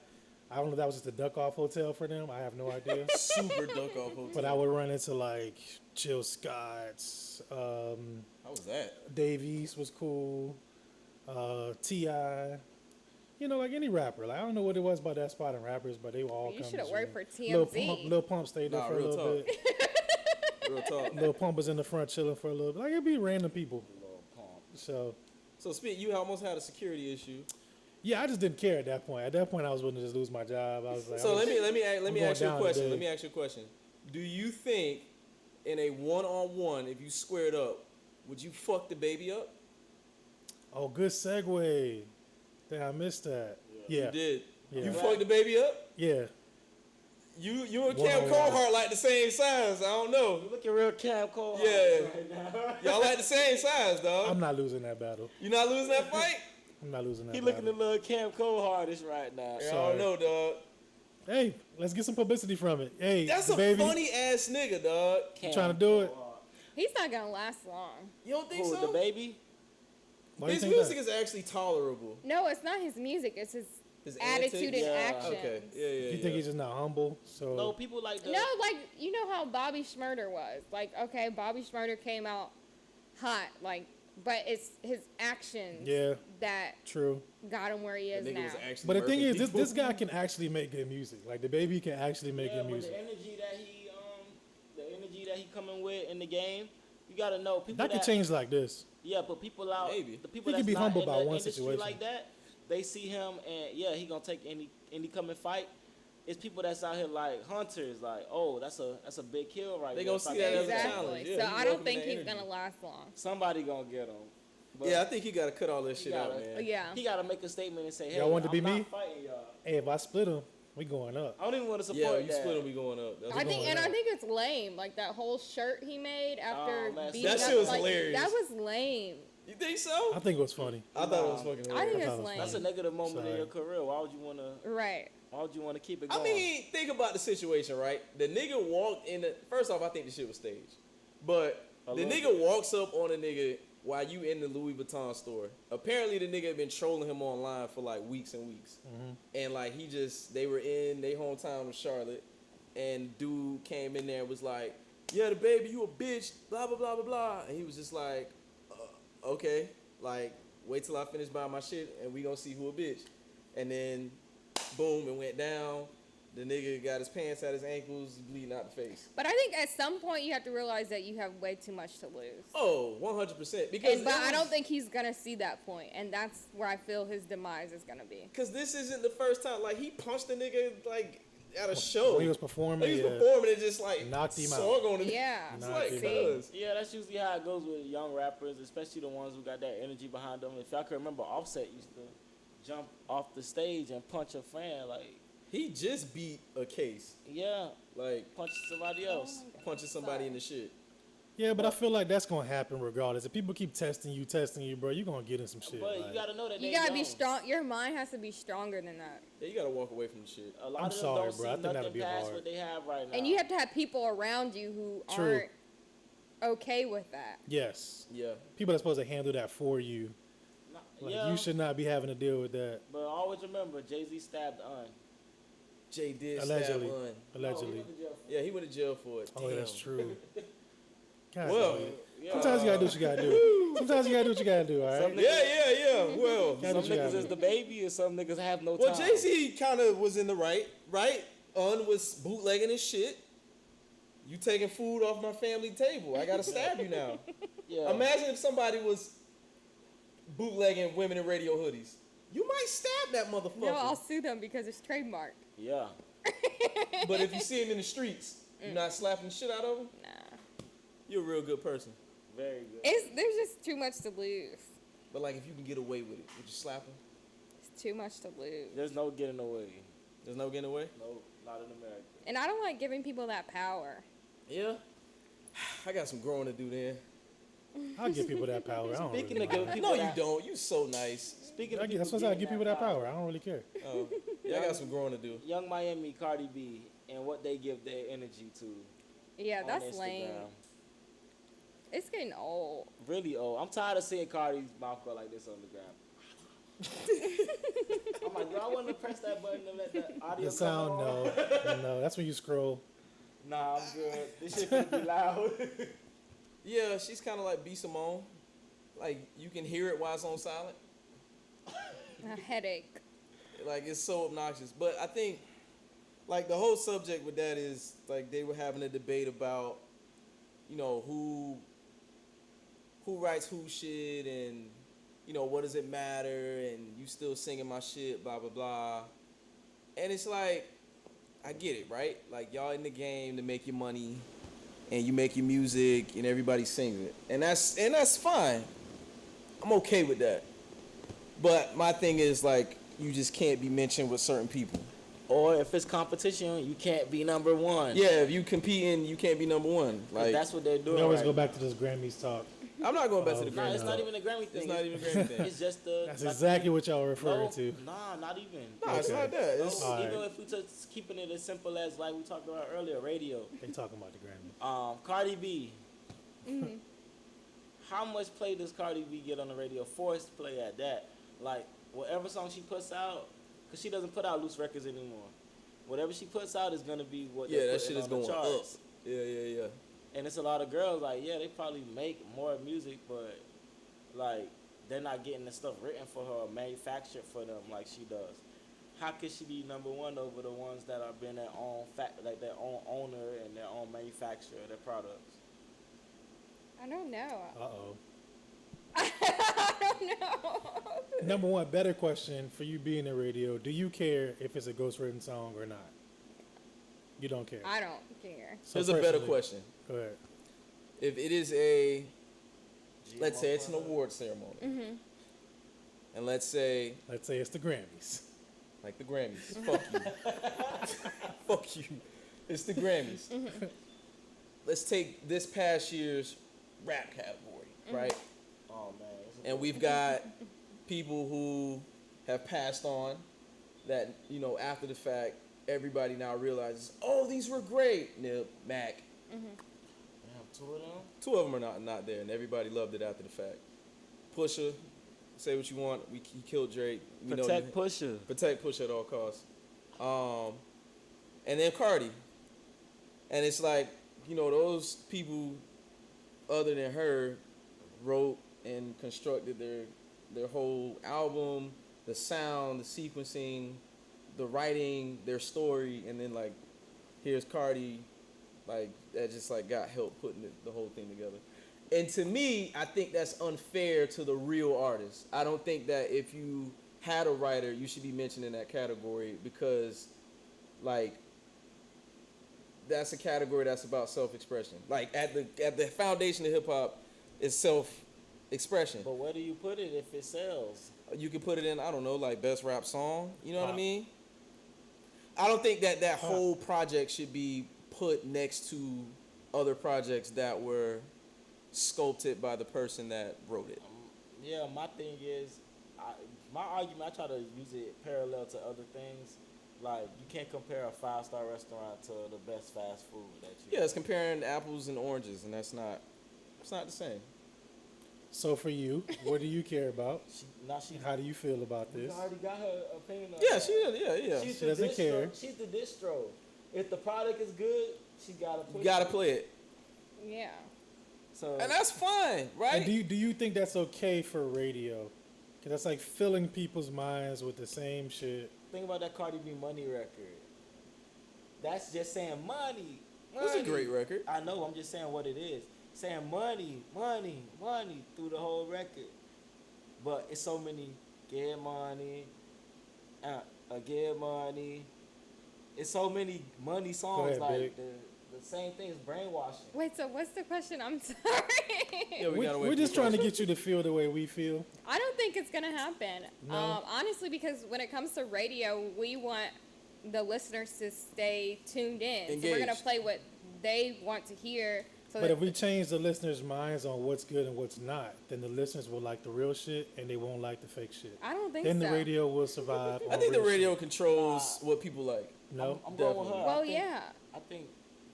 I don't know if that was just a duck-off hotel for them. I have no idea. Super dunk off hotel. But I would run into, like, Jill Scott's, How was that? Davies was cool, T.I., you know, like any rapper. Like, I don't know what it was about that spot and rappers, but they were all You coming should have to worked Dream. for TMZ. Lil Pump stayed there Nah, for a real little talk. bit. Real talk. Lil Pump was in the front chilling for a little bit. Like, it'd be random people. So, So, Spit, you almost had a security issue. Yeah, I just didn't care at that point. At that point, I was willing to just lose my job. I was like, So let me I'm ask you a going question. down Let me ask you a question. Do you think in a one-on-one, if you squared up, would you fuck the baby up? Oh, good segue. Damn, I missed that. Yeah. You did. Yeah. You fucked the baby up? Yeah. You and One Cam on one. Coldheart like the same size. I don't know. You looking real Cam Cole Yeah. right now. Y'all like the same size, dog. I'm not losing that battle. You not losing that fight? I'm not losing that He looking a battle. little Cam Cole hardish right now. I Sorry. don't know, dog. Hey, let's get some publicity from it. Hey, That's the a baby, funny ass nigga, dog. Cam trying to do it? Cole He's not gonna last long. You don't think Who, so? the baby? Why do you His think music that? is actually tolerable. No, it's not his music. It's his His attitude antics? and Yeah. actions. Okay. Yeah. You think he's just not humble? So No, people like the. No, like you know how Bobby Shmurda was. Like, okay, Bobby Shmurda came out hot, like, but it's his actions Yeah. that True. got him where he That is nigga now. was actually But the thing murking is, people. this guy can actually make good music. Like the baby can actually make Yeah, good but music. the energy that he coming with in the game, you gotta know people That could change like this. Yeah, but people out, Maybe. the people He can that's be not humble in about the one industry situation. like that, they see him and yeah, he gonna take any coming fight. It's people that's out here like hunters, like, oh, that's a big kill right They there. gonna see that as a challenge. Exactly. Yeah, So he I don't welcoming think that he's energy. gonna last long. Somebody gonna get him. But Yeah, I think he got to cut all that he shit out, gotta- man. Yeah. he gotta make a statement and say, hey, Y'all want to I'm be not me? fighting y'all. Hey, if I split him, we going up. I don't even want to Yeah, support you that. split him, we going up. That's I think, going and I on? think it's lame. Like that whole shirt he made after Oh, man, beating that up, shit was like, hilarious. That was lame. You think so? I think it was funny. I thought it was fucking I think hilarious. thought it's it was lame. That's a negative moment in Sorry. your career. Why would you wanna? Right. Why would you wanna keep it going? I mean, think about the situation, right? The nigga walked in the. First off, I think the shit was staged. But A the little nigga walks up on a nigga while you in the Louis Vuitton store. Apparently, the nigga had been trolling him online for like weeks and weeks. And like, they were in their hometown of Charlotte. And dude came in there and was like, yeah, the baby, you a bitch, blah, blah, blah, blah, blah. And he was just like, okay, like, wait till I finish buying my shit and we gonna see who a bitch. And then, boom, it went down. The nigga got his pants at his ankles, bleeding out the face. But I think at some point you have to realize that you have way too much to lose. Oh, 100%. Because But I don't think he's gonna see that point, and that's where I feel his demise is gonna be. Because this isn't the first time. Like, he punched a nigga, like, at a show. When he was performing, He was yeah. performing and just, like, Knocked him out. swung on him. Yeah. It's Knocked like, him out. cuz. Yeah, that's usually how it goes with young rappers, especially the ones who got that energy behind them. If y'all can remember, Offset used to jump off the stage and punch a fan, like, He just beat a case. yeah, Like, punch somebody else. punching somebody in the shit. Yeah, but I feel like that's gonna happen regardless. If people keep testing you, bro, you're gonna get in some shit. But like- you gotta know that You they gotta be young. strong. Your mind has to be stronger than that, Yeah, you gotta walk away from the shit. A lot I'm of them sorry, don't bro. I see think that'd nothing be past hard. what they have right now. and you have to have people around you who True. aren't okay with that. Yes, Yeah. people that's supposed to handle that for you. Nah, Like, yeah, you should not be having to deal with that. but always remember, Jay-Z stabbed Un. Jay did Allegedly. stab one. Allegedly. Yeah, he went to jail for it. Oh, Damn. that's true. God, Well, damn it. Yeah. Sometimes you gotta do what you gotta do. Sometimes you gotta do what you gotta do. All right. Some Yeah. Well, Gotta do Some what you niggas gotta is do. the baby, and some niggas have no well, time. Jay-Z kind of was in the right? Un was bootlegging his shit. You taking food off my family table. I gotta stab you now. Yeah. Imagine if somebody was bootlegging women in radio hoodies. You might stab that motherfucker. No, I'll sue them because it's trademarked. Yeah. But if you see him in the streets, you're not slapping the shit out of him, Nah, you're a real good person. Very good. there's just too much to lose. But like, if you can get away with it, would you slap him? It's too much to lose. There's no getting away. There's no getting away. No, not in America. And I don't like giving people that power. Yeah. I got some growing to do then. I'll give people that power. I don't Speaking really of giving mind. people No, you that, don't. You so nice. Speaking I of give- That's people what I getting give people that power. I don't really care. Oh, yeah, I got some growing to do. Young Miami, Cardi B, and what they give their energy to. Yeah, on that's Instagram. lame. It's getting old. Really old. I'm tired of seeing Cardi's mouth go like this on the ground. I'm like, do I want to press that button and let the audio The sound, come on? no. That's when you scroll. Nah, I'm good. This shit finna be loud. Yeah, she's kind of like B. Simone. Like, you can hear it while it's on silent. A headache. Like, it's so obnoxious. But I think, like, the whole subject with that is, like, they were having a debate about, you know, who writes who shit and what does it matter? And you still singing my shit, blah, blah, blah. And it's like, I get it, right? Like, y'all in the game to make your money, and you make your music, and everybody sings it. And that's fine. I'm okay with that. But my thing is, like, you just can't be mentioned with certain people. Or if it's competition, you can't be number one. Yeah, if you competing, you can't be number one. Like, that's what they're doing. We always go back to this Grammys talk. I'm not going back to the No, Grammy. it's not even a Grammy thing. It's not even a Grammy thing. It's just the. That's exactly what y'all referring to. Nah, not even. No, it's not that. It's, No, All even right. if we just keeping it as simple as like we talked about earlier, radio. They talking about the Grammys. Cardi B. How much play does Cardi B get on the radio? Forced play at that. Like whatever song she puts out, because she doesn't put out loose records anymore. Whatever she puts out is gonna be what. yeah, they're that putting shit is on the going up. charts. Yeah. And it's a lot of girls like, yeah, they probably make more music, but like they're not getting the stuff written for her or manufactured for them like she does. How could she be number one over the ones that are been their own like their own owner and their own manufacturer of their products? I don't know. Uh-oh. I don't know. Number one, better question for you being in radio. Do you care if it's a ghostwritten song or not? You don't care. I don't care. So Here's a better personally- question. Go ahead. If it is let's say it's an award ceremony, and let's say Let's say it's the Grammys. like the Grammys, fuck you, fuck you, it's the Grammys. Let's take this past year's rap category, right? Oh man. And we've got people who have passed on that, after the fact, everybody now realizes, oh, these were great. Nip, Mac. Damn, two of them. Two of them are not there, and everybody loved it after the fact. Pusha, say what you want. He killed Drake. We Protect Pusha. Protect Pusha at all costs. And then Cardi. And it's like, those people other than her wrote and constructed their whole album, the sound, the sequencing, the writing, their story, and then like here's Cardi, like that just like got help putting the whole thing together. And to me, I think that's unfair to the real artists. I don't think that if you had a writer, you should be mentioned in that category because, like, that's a category that's about self-expression. Like at the foundation of hip hop is self-expression. But where do you put it if it sells? You can put it in, I don't know, like best rap song. You know what I mean? I don't think that whole project should be put next to other projects that were sculpted by the person that wrote it. Yeah, my thing is, my argument, I try to use it parallel to other things. Like, you can't compare a 5-star restaurant to the best fast food that you. Yeah, it's comparing apples and oranges, and it's not the same. So for you, what do you care about? She How do you feel about this? already got her opinion on Yeah, that. yeah. She's She the doesn't distro. care. She's the distro. If the product is good, she gotta put You gotta play it, Yeah. So and that's fine, right? And do you think that's okay for radio? Because that's like filling people's minds with the same shit. think about that Cardi B Money record. That's just saying money. It's a great record. I know. I'm just saying what it is. Saying money, money, money through the whole record. But it's so many get money, get money. It's so many money songs. ahead, Like Big. the same thing is brainwashing. Wait, so what's the question? I'm sorry. Yeah, we gotta wait We're for just the trying to question. get you to feel the way we feel. I don't think it's gonna happen. No? Honestly, because when it comes to radio, we want the listeners to stay tuned in. So we're gonna Engaged. play what they want to hear. So But that if we change the listeners' minds on what's good and what's not, then the listeners will like the real shit and they won't like the fake shit. I don't think Then so. the radio will survive. I on think the real radio shit. controls what people like. No. I'm going with her. Definitely. Well, I think, yeah. I think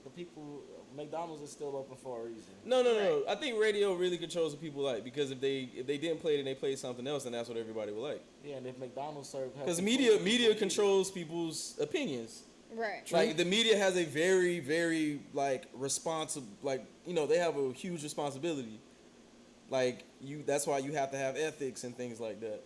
the people, McDonald's is still open for a reason. No. I think radio really controls what people like because if they didn't play it and they played something else, then that's what everybody would like. Yeah, and if McDonald's served Because healthy media food, people eat. controls people's opinions. Right. Like the media has a very, very like responsible, like they have a huge responsibility. Like that's why you have to have ethics and things like that.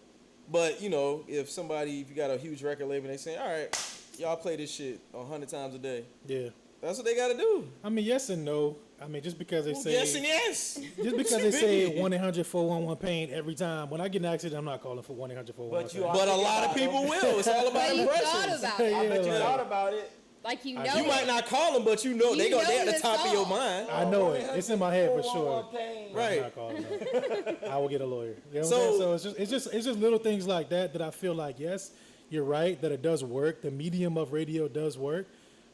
But if you got a huge record label, and they say, all right, y'all play this shit 100 times a day. Yeah. That's what they got to do. I mean, yes and no. I mean, just because they Well, say yes and yes. just because they say 1-800-411-PAIN every time, when I get in an accident, I'm not calling for 1-800-411-PAIN. But you are- But a lot of people will. It's all about But you thought impressions. about Yeah, it. I bet you like- thought about it. Like you know You it. might not call them, but you know You they know at the the top of your song. mind. I know it. It's in my head for sure. 411 pain. Right. I'm not calling them. I will get a lawyer. You know what So- I'm saying? So it's just little things like that I feel like, yes, you're right that it does work. The medium of radio does work,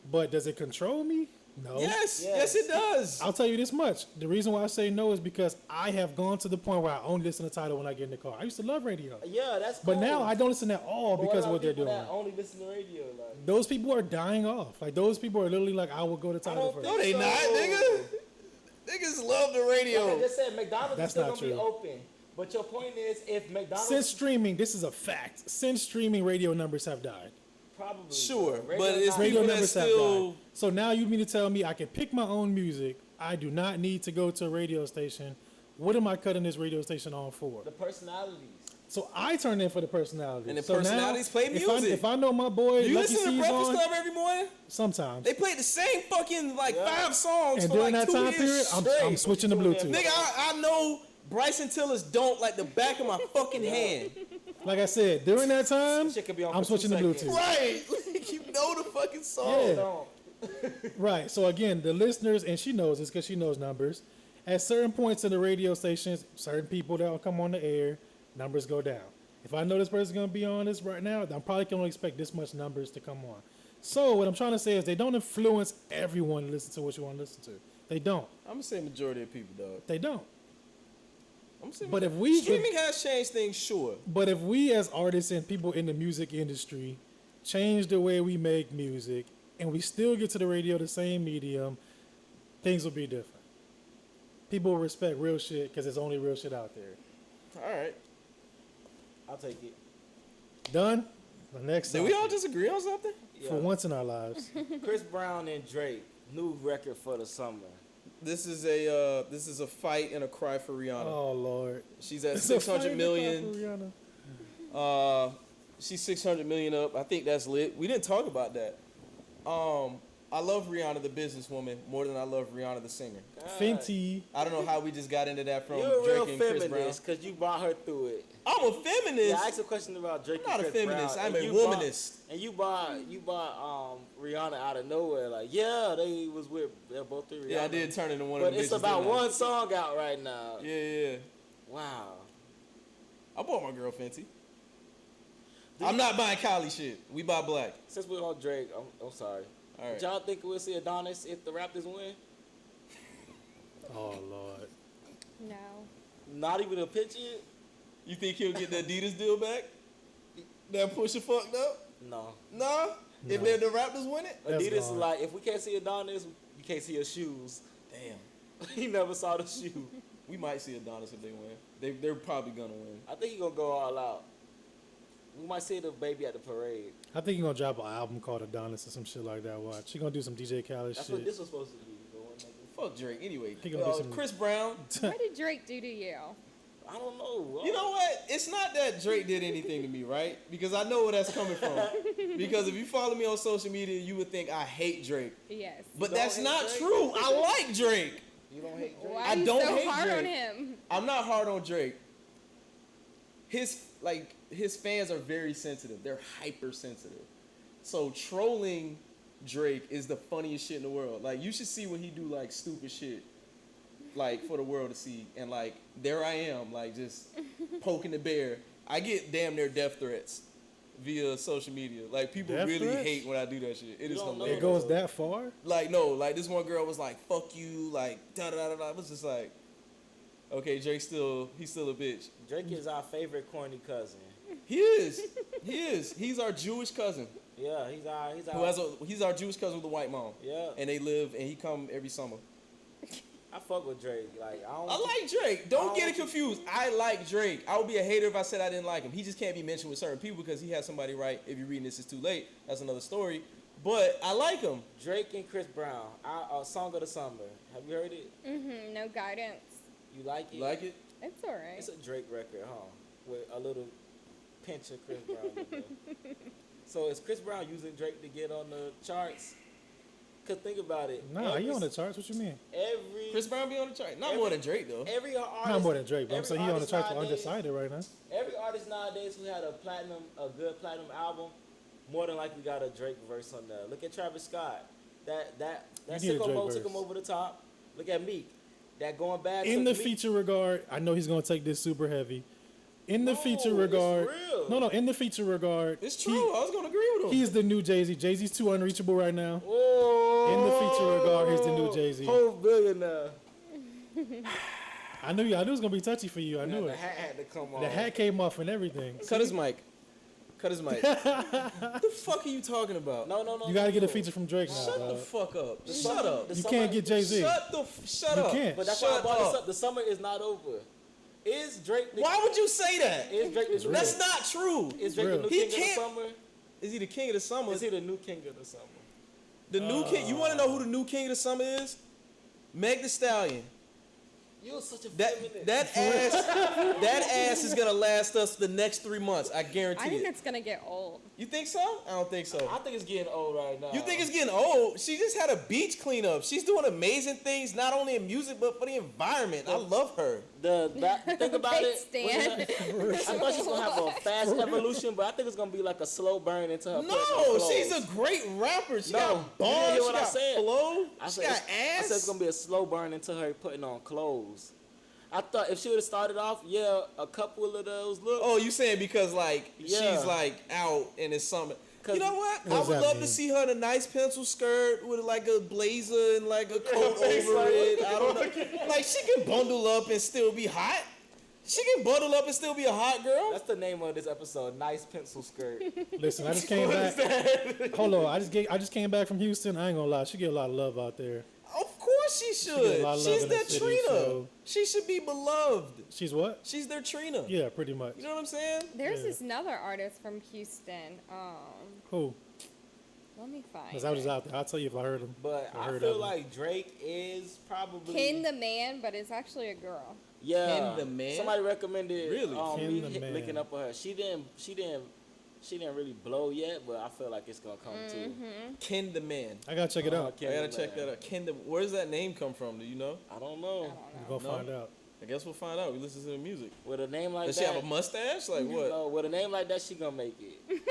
but does it control me? No. Yes, it does. I'll tell you this much. The reason why I say no is because I have gone to the point where I only listen to Tidal when I get in the car. I used to love radio. Yeah, that's cool. But now I don't listen at all But because of about what they're people doing. that only listen to radio. Like, Those people are dying off. Like, those people are literally like, I will go to Tidal don't first. No, they So- not, nigga. Niggas love the radio. like I just said, McDonald's That's is still not gonna be true. open. But your point is, if McDonald's Since streaming, this is a fact. Since streaming, radio numbers have died. probably Sure, Radio but it's not- Radio people that numbers have still. died. So now you mean to tell me I can pick my own music? I do not need to go to a radio station. What am I cutting this radio station on for? the personalities. So I turn in for the personalities. And the So now, personalities play music. If I know my boy, You Lucky listen to C's Breakfast on, Club every morning? sometimes. They played the same fucking Yeah. 5 songs And for during like that 2 time years period, straight. I'm switching to Nigga, Bluetooth. Nigga, I know Bryson Tiller's "Don't" like the back of my fucking hand. Like I said, during that time, Shit could be on I'm for 2 switching to seconds. Bluetooth. Right, like, you know the fucking song. Yeah. Don't. Right. So again, the listeners, and she knows this because she knows numbers. At certain points in the radio stations, certain people that will come on the air, numbers go down. If I know this person's going to be on this right now, I'm probably going to expect this much numbers to come on. So what I'm trying to say is they don't influence everyone to listen to what you want to listen to. They don't. I'm gonna say majority of people, dog. They don't. I'm gonna say But if we- streaming has changed things, sure. But if we as artists and people in the music industry change the way we make music and we still get to the radio the same medium, things will be different. People will respect real shit because there's only real shit out there. All right. I'll take it. Done? The next Did song. we all disagree on something? For once in our lives. Chris Brown and Drake, new record for the summer. This is a fight and a cry for Rihanna. Oh, Lord. She's at It's a 600 fight million. for Rihanna. She's 600 million up. I think that's lit. We didn't talk about that. I love Rihanna the businesswoman more than I love Rihanna the singer. Fenty. I don't know how we just got into that from You're a real Drake and Chris Brown. feminist because you brought her through it. I'm a feminist. Yeah, I asked a question about Drake. I'm not and a Chris feminist. Brown, I'm and a you womanist. Brought, and you bought Rihanna out of nowhere. Like, yeah, they're both through Rihanna. Yeah, I did turn into one But of the it's bitches, about didn't I? one song out right now. Yeah. Wow. I bought my girl Fenty. I'm not buying Kylie shit. We buy black. Since we're on Drake, I'm sorry. All right. But y'all think we'll see Adonis if the Raptors win? Oh, Lord. No. Not even a pitch yet? You think he'll get the Adidas deal back? That Pusha fucked up? No. Nah. If the Raptors win it? That's Adidas is gone. like, if we can't see Adonis, you can't see his shoes. Damn. He never saw the shoe. We might see Adonis if they win. They're probably gonna win. I think he's going to go all out. We might see the baby at the parade. I think he's going to drop an album called Adonis or some shit like that. Watch. He's going to do some DJ Khaled That's what shit. this was supposed to be. Nigga. Fuck Drake. Anyway, He gonna do some- Chris Brown. What did Drake do to you? I don't know. You know what? It's not that Drake did anything to me, right? Because I know where that's coming from. Because if you follow me on social media, you would think I hate Drake. Yes. But don't that's hate not Drake? true. I like Drake. You don't hate Drake? Why I are you don't so hate hard on Drake. him? I'm not hard on Drake. His fans are very sensitive. They're hypersensitive. So trolling Drake is the funniest shit in the world. Like, you should see when he do like stupid shit, like for the world to see. And like, there I am, like just poking the bear. I get damn near death threats via social media. Like, people Death really threats? hate when I do that shit. It is don't know. It hilarious. goes that far? Like, no, like this one girl was like, "Fuck you," like da da da da. I was just like, okay, Drake's he's still a bitch. Drake is our favorite corny cousin. He is. He is. He's our Jewish cousin. Yeah, he's our. He's our Jewish cousin with a white mom. Yeah. And he come every summer. I fuck with Drake. Like, I don't. I like Drake. Don't get it confused. I like Drake. I would be a hater if I said I didn't like him. He just can't be mentioned with certain people because he has somebody right. If you're reading this, it's too late. That's another story. But I like him. Drake and Chris Brown. Our Song of the Summer. Have you heard it? Mm-hmm. No guidance. You like it? You like it? It's all right. It's a Drake record, huh? With a little pinch of Chris Brown in there. So is Chris Brown using Drake to get on the charts? Cause think about it. Nah, he on the charts. What you mean? Every Chris Brown be on the chart. Not more than Drake though. every artist, Not more than Drake, but I'm every saying he on the artist charts for nowadays- Undecided right now. Every artist nowadays who had a good platinum album, more than likely got a Drake verse on there. Look at Travis Scott. That You need a sicko Drake mode took verse. him over the top. Look at Meek. That going bad. In took the Meek. feature regard, I know he's gonna take this super heavy. In the No, feature it's regard, real. no, in the feature regard, It's true. I was gonna agree with him. he's the new Jay-Z. Jay-Z's too unreachable right now. Oh, In the feature regard, he's the new Jay-Z. Whole billionaire. I knew it was gonna be touchy for you. I knew The it. hat had to come on. The hat came off and everything. Cut his mic. Cut his mic. What the fuck are you talking about? No. You gotta get a feature from Drake now. Shut the dog. fuck up. The Shut summer- up. the You summer- can't get Jay-Z. Shut You up. can't. But that's why I Shut brought this up. up. The summer is not over. Is Drake? The, Why would you say that? Is Drake the new? That's not true. Is Drake the real. new He king of the can't- summer? Is he the king of the summer? Is he the new king of the summer? The new king? You want to know who the new king of the summer is? Meg Thee Stallion. You're such a That ass is gonna last us the next 3 months. I guarantee I think it. it's gonna get old. You think so? I don't think so. I think it's getting old right now. You think it's getting old? She just had a beach cleanup. She's doing amazing things, not only in music but for the environment. I love her. Think about it. Stand. I thought she's gonna have a fast evolution, but I think it's gonna be like a slow burn into her. No, she's a great rapper. She No, got you bars. didn't hear She what I got said. flow. I She said, got I ass. said it's gonna be a slow burn into her putting on clothes. I thought if she would have started off, a couple of those looks. Oh, you saying because like Yeah. she's like out and it's something. 'Cause- You know what? What I does would that love mean? to see her in a nice pencil skirt with like a blazer and like a coat face over like- it. I don't know. Like she can bundle up and still be hot. She can bundle up and still be a hot girl. That's the name of this episode. Nice pencil skirt. Listen, I just came back. Hold on, I just came back from Houston. I ain't gonna lie, she get a lot of love out there. Of course she get a should. lot of love She's in the their city, Trina. so- She should be beloved. She's what? She's their Trina. Yeah, pretty much. You know what I'm saying? There's Yeah. this another artist from Houston. Who? Let me find. Because I was out there. I'll tell you if I heard him. But I I heard feel of him. like Drake is probably Ken the Man, but it's actually a girl. yeah. Ken the Man? Somebody recommended Really? Ken me the Man. linking up with her. She didn't really blow yet, but I feel like it's gonna come too. Ken the Man. I gotta check it out. Ken I gotta the check Man. that out. Ken the. Where does that name come from? Do you know? I don't know. We're gonna No. find out. I guess we'll find out. We listen to the music. With a name like Does that, she have a mustache? Like what? no, with a name like that, she gonna make it.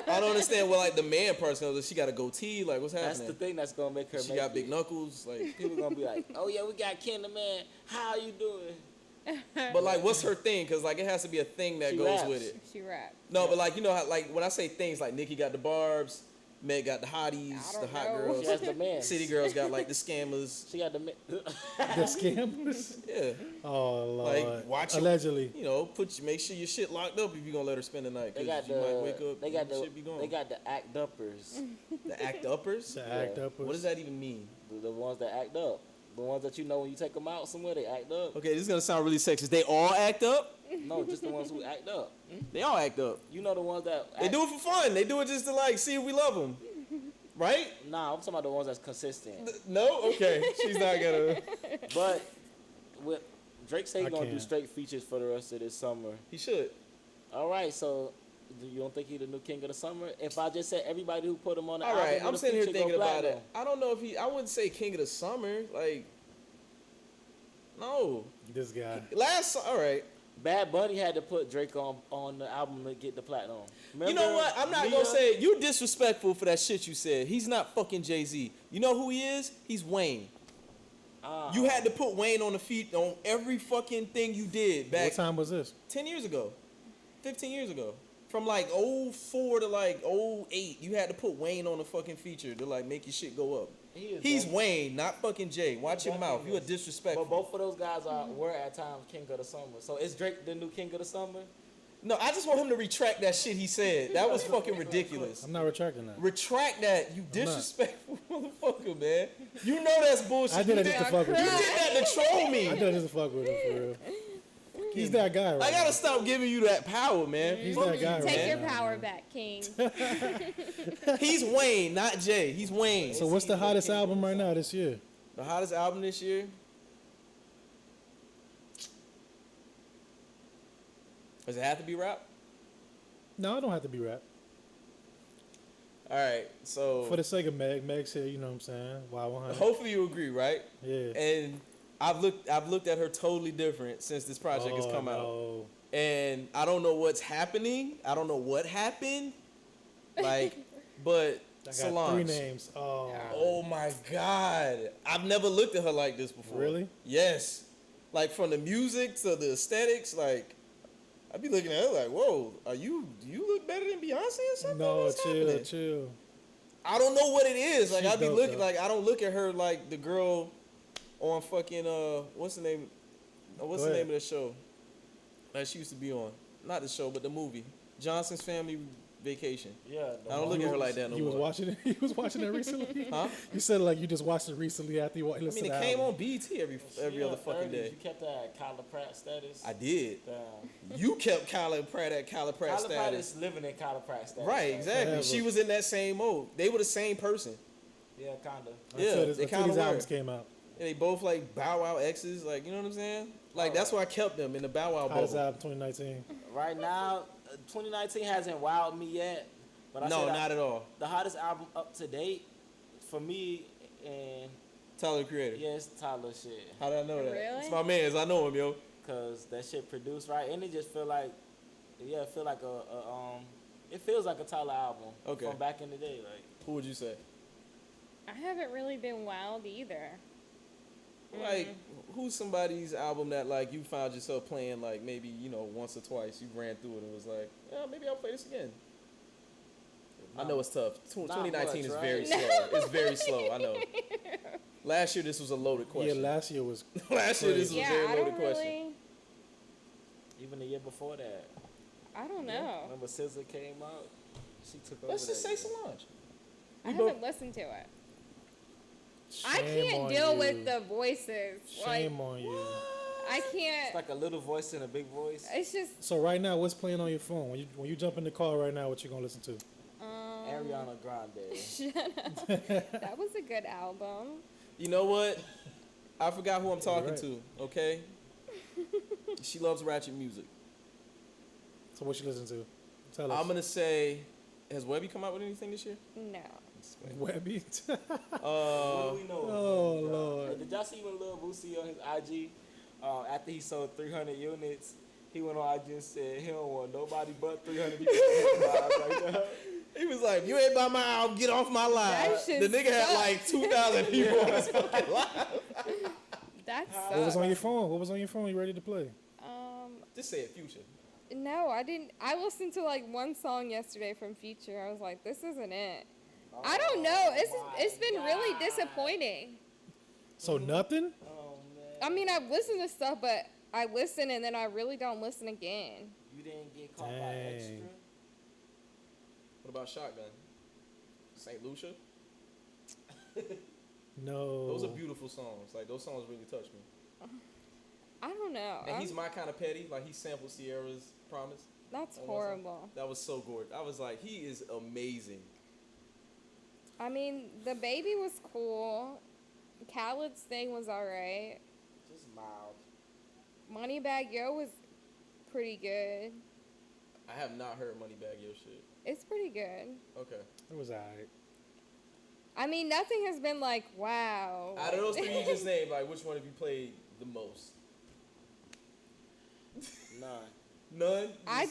I don't understand what like the man person. Does she got a goatee? Like what's That's happening? the thing that's gonna make her. She make got big it. knuckles. Like, People gonna be like, "Oh yeah, we got Ken the Man. How you doing?" but like, what's her thing? Cause like it has to be a thing that She goes raps. with it. She rapped. No, but like you know how like when I say things like Nicki got the barbs, Meg got the hotties, I the don't hot know. girls. She has the man. City girls got like the scammers. She got the. The scammers? Yeah, Oh, Lord. like watch it. Allegedly. You know, make sure your shit locked up if you're gonna let her spend the night. They Cause got you might wake up. They got and shit be gone. They got the act uppers. the act uppers. To act up. What does that even mean? The ones that act up. The ones that you know when you take them out somewhere, they act up. Okay, this is gonna sound really sexist. They all act up. No, just the ones who act up. They all act up. You know the ones that They do it for fun. They do it just to like see if we love them. Right? Nah, I'm talking about the ones that's consistent. No? Okay. She's not gonna. But with Drake say I he's gonna do can't. straight features for the rest of this summer. He should. All right, so you don't think he the new king of the summer? If I just said everybody who put him on the All right. album I'm with a sitting here feature thinking go about it. platinum. I don't know if he. I wouldn't say king of the summer. Like. No. This guy. All right. Bad Bunny had to put Drake on the album to get the platinum. You know what? I'm not Mia? gonna say it. You disrespectful for that shit you said. He's not fucking Jay-Z. You know who he is? He's Wayne. You had to put Wayne on the feet on every fucking thing you did back What time was this? 10 years ago, 15 years ago. From like '04 to like '08, you had to put Wayne on the fucking feature to like make your shit go up. He's Wayne, not fucking Jay. Watch your mouth. You a disrespectful. But both of those guys were at times king of the summer. So is Drake the new king of the summer? No, I just want him to retract that shit he said. That was fucking ridiculous. I'm not retracting that. Retract that, you disrespectful motherfucker, man. You know that's bullshit. I did You it just to fuck with You him. did that to troll me. I did it just to fuck with him, for real. He's that guy right I gotta now. stop giving you that power, man. He's that guy Take right your now. power back, King. He's Wayne, not Jay. He's Wayne. So what's the hottest album right now this year? The hottest album this year? Does it have to be rap? No, it don't have to be rap. All right, so For the sake of Meg said, you know what I'm saying? Y100. hopefully you agree, right? Yeah. And I've looked at her totally different since this project has come out. And I don't know what's happening. I don't know what happened. Like, but I got Solange. 3 names. Oh my God. I've never looked at her like this before. Really? Yes. Like from the music to the aesthetics, like I'd be looking at her like, whoa, do you look better than Beyonce or something? No, What's happening? chill. I don't know what it is. Like She's I be dope, looking though. like I don't look at her like the girl on fucking what's the name? What's Go the ahead. name of the show that she used to be on? Not the show, but the movie. Johnson's Family Vacation. Yeah. I don't look at her like that no You more. was watching it? You was watching it recently? Huh? You said like you just watched it recently after you I listened mean, to it the came album. on BET every other fucking day. You kept that at Kyla Pratt status. I did. Damn. You kept Kyla Pratt at Kyla Pratt Kyla Pratt status. is living in Kyla Pratt status. Right, exactly. Forever. She was in that same mode. They were the same person. Yeah, kinda. Yeah, Until they until kinda these were. albums came out. And they both like Bow Wow exes, like, you know what I'm saying? Like, that's why I kept them in the Bow Wow Hottest bubble. album 2019. Right now, 2019 hasn't wowed me yet. But I No, said not at all. the hottest album up to date for me, and Tyler, the Creator. yeah, it's Tyler shit. How did I know that? Really? It's my man's. I know him, yo. Cause that shit produced right, and it just feel like, yeah, it feel like it feels like a Tyler album. Okay. From back in the day, like. Who would you say? I haven't really been wild either. Like, who's somebody's album that, like, you found yourself playing, like, maybe, you know, once or twice, you ran through it and was like, yeah, maybe I'll play this again. I know it's tough. 2019 is much, very right? slow. It's very slow, I know. Last year, this was a loaded question. Yeah, last year was Last year, this was Yeah, a very I loaded don't question. really. Even the year before that. I don't know. Remember SZA came out? She took over. Let's just that say year. Solange. I both- haven't listened to it. I Shame can't on deal you. with the voices. Shame on you. I can't. It's like a little voice and a big voice. It's just. So right now, what's playing on your phone? When you jump in the car right now, what you gonna listen to? Ariana Grande. Shut up. That was a good album. You know what? I forgot who I'm talking right. to, okay? She loves ratchet music. So what you listen to? Tell us. I'm going to say, has Webby come out with anything this year? No. Webby. What do we know? Oh, Lord. Hey, did y'all see when Lil Boosie on his IG, after he sold 300 units, he went on IG and said he don't want nobody but 300 people. He was like, you ain't buy my album, get off my live. That shit The nigga had sucks. like 2,000 people on his fucking live. That's What was on your phone? What was on your phone? You ready to play? Just say it, Future. No, I didn't. I listened to like one song yesterday from Future. I was like, this isn't it. I don't know. It's been really disappointing. So nothing? Oh, man. I mean, I've listened to stuff, but I listen and then I really don't listen again. You didn't get caught by Dang. extra? What about Shotgun? St. Lucia? No. Those are beautiful songs. Like, those songs really touch me. I don't know. And he's my kind of petty. Like, he sampled Sierra's Promise. That's on one song. horrible. That was so gorgeous. I was like, he is amazing. I mean, the baby was cool. Khaled's thing was alright. Just mild. Moneybag Yo was pretty good. I have not heard Moneybag Yo shit. It's pretty good. Okay. It was alright. I mean, nothing has been like, wow. Out of those three you just named, like, which one have you played the most? None. None? I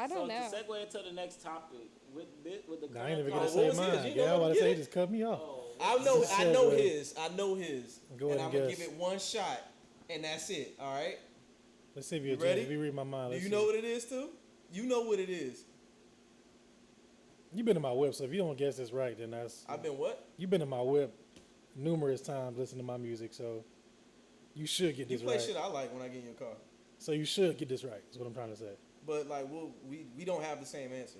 don't know. So to segue into the next topic, with the I ain't even Oh, gonna what say was his? mine. You Yeah, know I what? was to say, Get it? just cut me off. I know Segue. his. I know his. Go ahead and I'm and going to guess. give it one shot, and that's it, all right? Let's see if you're You ready? If you read my mind. Do Let's you see. know what it is, too? You know what it is. You've been in my whip, so if you don't guess this right, then that's. I've been what? You've been in my whip numerous times listening to my music, so you should get You this play right. shit I like when I get in your car. So you should get this right. Is what I'm trying to say. But, like, we don't have the same answer.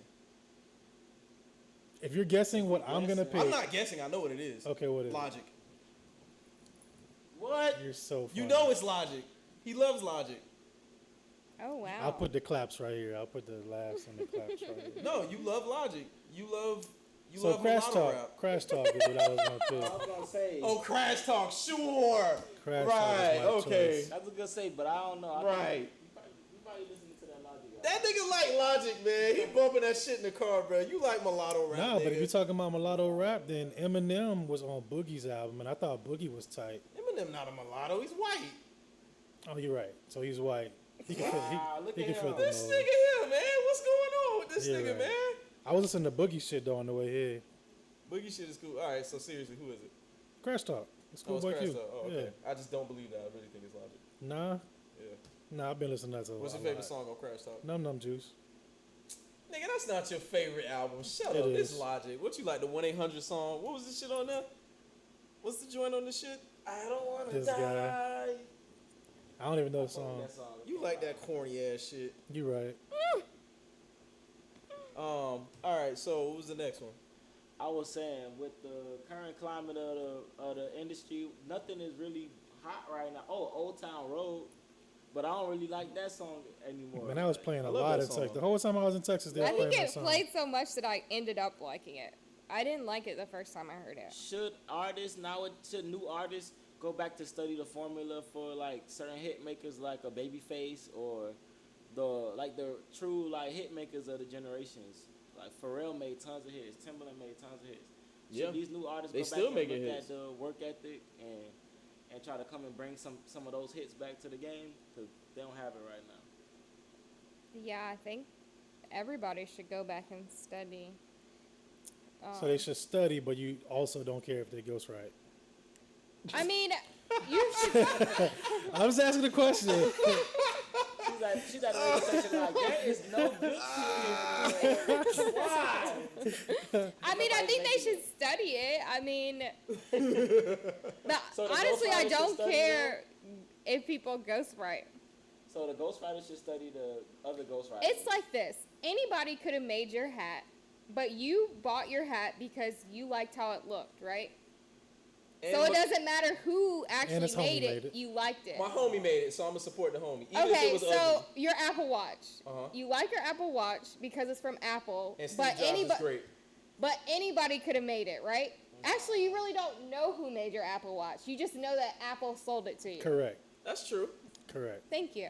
If you're guessing what I'm gonna pick, I'm not guessing. I know what it is. Okay, what is it? Logic. What? You're so funny. You know it's Logic. He loves Logic. Oh, wow. I'll put the claps right here. I'll put the laughs and the claps right here. No, you love Logic. You love So Crash mulatto Talk. rap. Crash Talk is what I was gonna I pick. was gonna say. Oh, Crash Talk, sure. Crash Talk is Right, my okay. choice. I was gonna say, but I don't know. Right. You probably listening to that Logic That nigga like Logic, man. He bumping that shit in the car, bro. You like mulatto rap, Nah, nigga. but if you're talking about mulatto rap, then Eminem was on Boogie's album, and I thought Boogie was tight. Eminem not a mulatto. He's white. Oh, you're right. So he's white. He can fit. look He at can fit him. the This mold. nigga here, man. What's going on with this Yeah, nigga, right. man? I was listening to Boogie shit though on the way here. Boogie shit is cool. All right, so seriously, who is it? Crash Talk. It's Oh, it's Schoolboy Crash Q. Talk. Oh, okay. I just don't believe that. I really think it's Logic. Nah, Yeah. I've been listening to that. What's your favorite song on Crash Talk? Num Num Juice. Nigga, that's not your favorite album. Shut It up. is. It's Logic. What you like, the 1-800 song? What was the shit on there? What's the joint on the shit? I don't want to This die. guy. I don't even know the Fuck song. that song. You like that corny ass shit. You right. All right, so what was the next one? I was saying, with the current climate of the industry, nothing is really hot right now. Oh, Old Town Road, but I don't really like that song anymore. Man, I was playing I a love lot that in song. Texas. The whole time I was in Texas, they were I playing think that it song. played so much that I ended up liking it. I didn't like it the first time I heard it. Should new artists go back to study the formula for like certain hit makers like a Babyface or the true like hit makers of the generations? Like Pharrell made tons of hits, Timbaland made tons of hits. Yeah. Should these new artists They go still back and making look hits. at the work ethic and try to come and bring some of those hits back to the game? Because they don't have it right now. Yeah, I think everybody should go back and study. So they should study, but you also don't care if they ghostwrite. I mean, you should. I was asking the question. She's at the radio station like, there is no good shit here. Why? I mean, I think they should study it. I mean, So the honestly, I ghostwriters should don't study care if people ghostwrite. So the ghostwriter should study the other ghostwriters. It's like this: anybody could have made your hat, but you bought your hat because you liked how it looked, right? So it doesn't matter who actually his homie made made it, it. you liked it. My homie made it, so I'm gonna support the homie. Even if Okay, it was so ugly. your Apple Watch. Uh-huh. You like your Apple Watch because it's from Apple, And Steve but Jobs is great. but anybody could have made it, right? Actually, you really don't know who made your Apple Watch. You just know that Apple sold it to you. Correct. That's true. Correct. Thank you.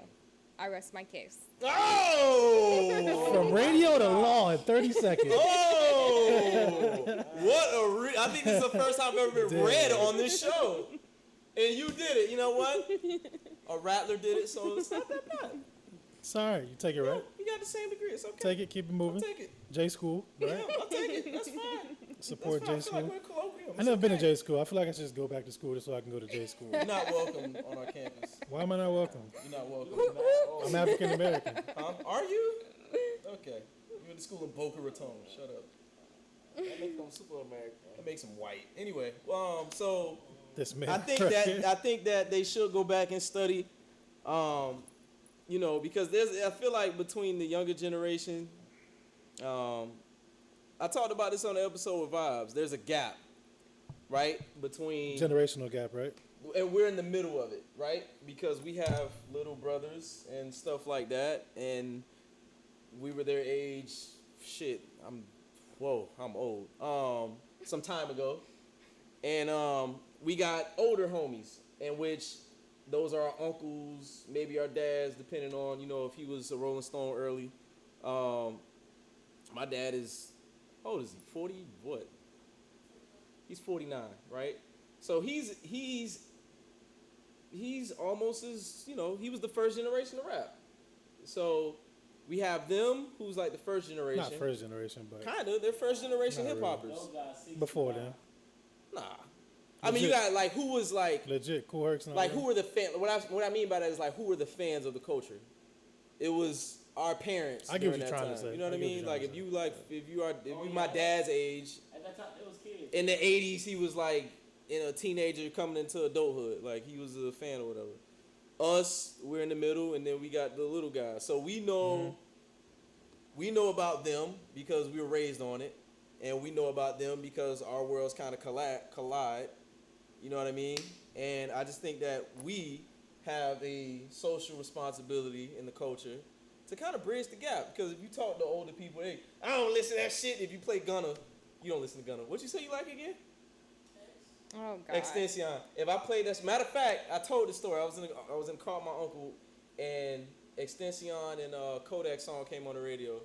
I rest my case. Oh! From radio to law in 30 seconds. Oh! I think this is the first time I've ever been read on this show. And you did it. You know what? A Rattler did it, so it's not that bad. Sorry, you take it right. You got the same degree. It's okay. Take it, keep it I'll moving. take it. J School, right? Yeah, I'll take it. That's fine. Support That's J fine. I feel School. like we're colloquial. I never been to J School. I feel like I should just go back to school just so I can go to J School. You're not welcome on our campus. Why am I not welcome? You're not welcome. I'm African American. Are you? Okay. You went to school in Boca Raton. Shut up. That make them super American. That makes them white. Anyway, so This man. I think that they should go back and study, you know, because I feel like between the younger generation, I talked about this on the episode with Vibes. There's a gap, right, between generational gap, right? and we're in the middle of it, right? Because we have little brothers and stuff like that, and we were their age. Shit, I'm old. Some time ago, and we got older homies, in which those are our uncles, maybe our dads, depending on if he was a Rolling Stone early. My dad is, how old is he? 40 what? He's 49, right? So he's almost as, he was the first generation to rap. So we have them, who's like the first generation. Not first generation, but Kind of, they're first generation Not hip hoppers. Those guys, 65. before then. Nah. I mean, you got like, who was like, Legit, Cool Herc. like who were the fans? What I mean by that is like, who were the fans of the culture? It was our parents. I get what during you're that trying to time. say. You know what I I get what mean? you're Like trying to if you my dad's age, At that time, it was kids. in the 80s, he was like a teenager coming into adulthood. Like he was a fan or whatever. Us, we're in the middle, and then we got the little guys. So we know about them because we were raised on it, and we know about them because our worlds kind of collide. You know what I mean? And I just think that we have a social responsibility in the culture to kind of bridge the gap. Because if you talk to older people, hey, I don't listen to that shit. If you play Gunna, you don't listen to Gunna. What you say you like again? Oh God. Extension. If I played this, matter of fact, I told the story. I was in the car with my uncle, and Extension and Kodak song came on the radio.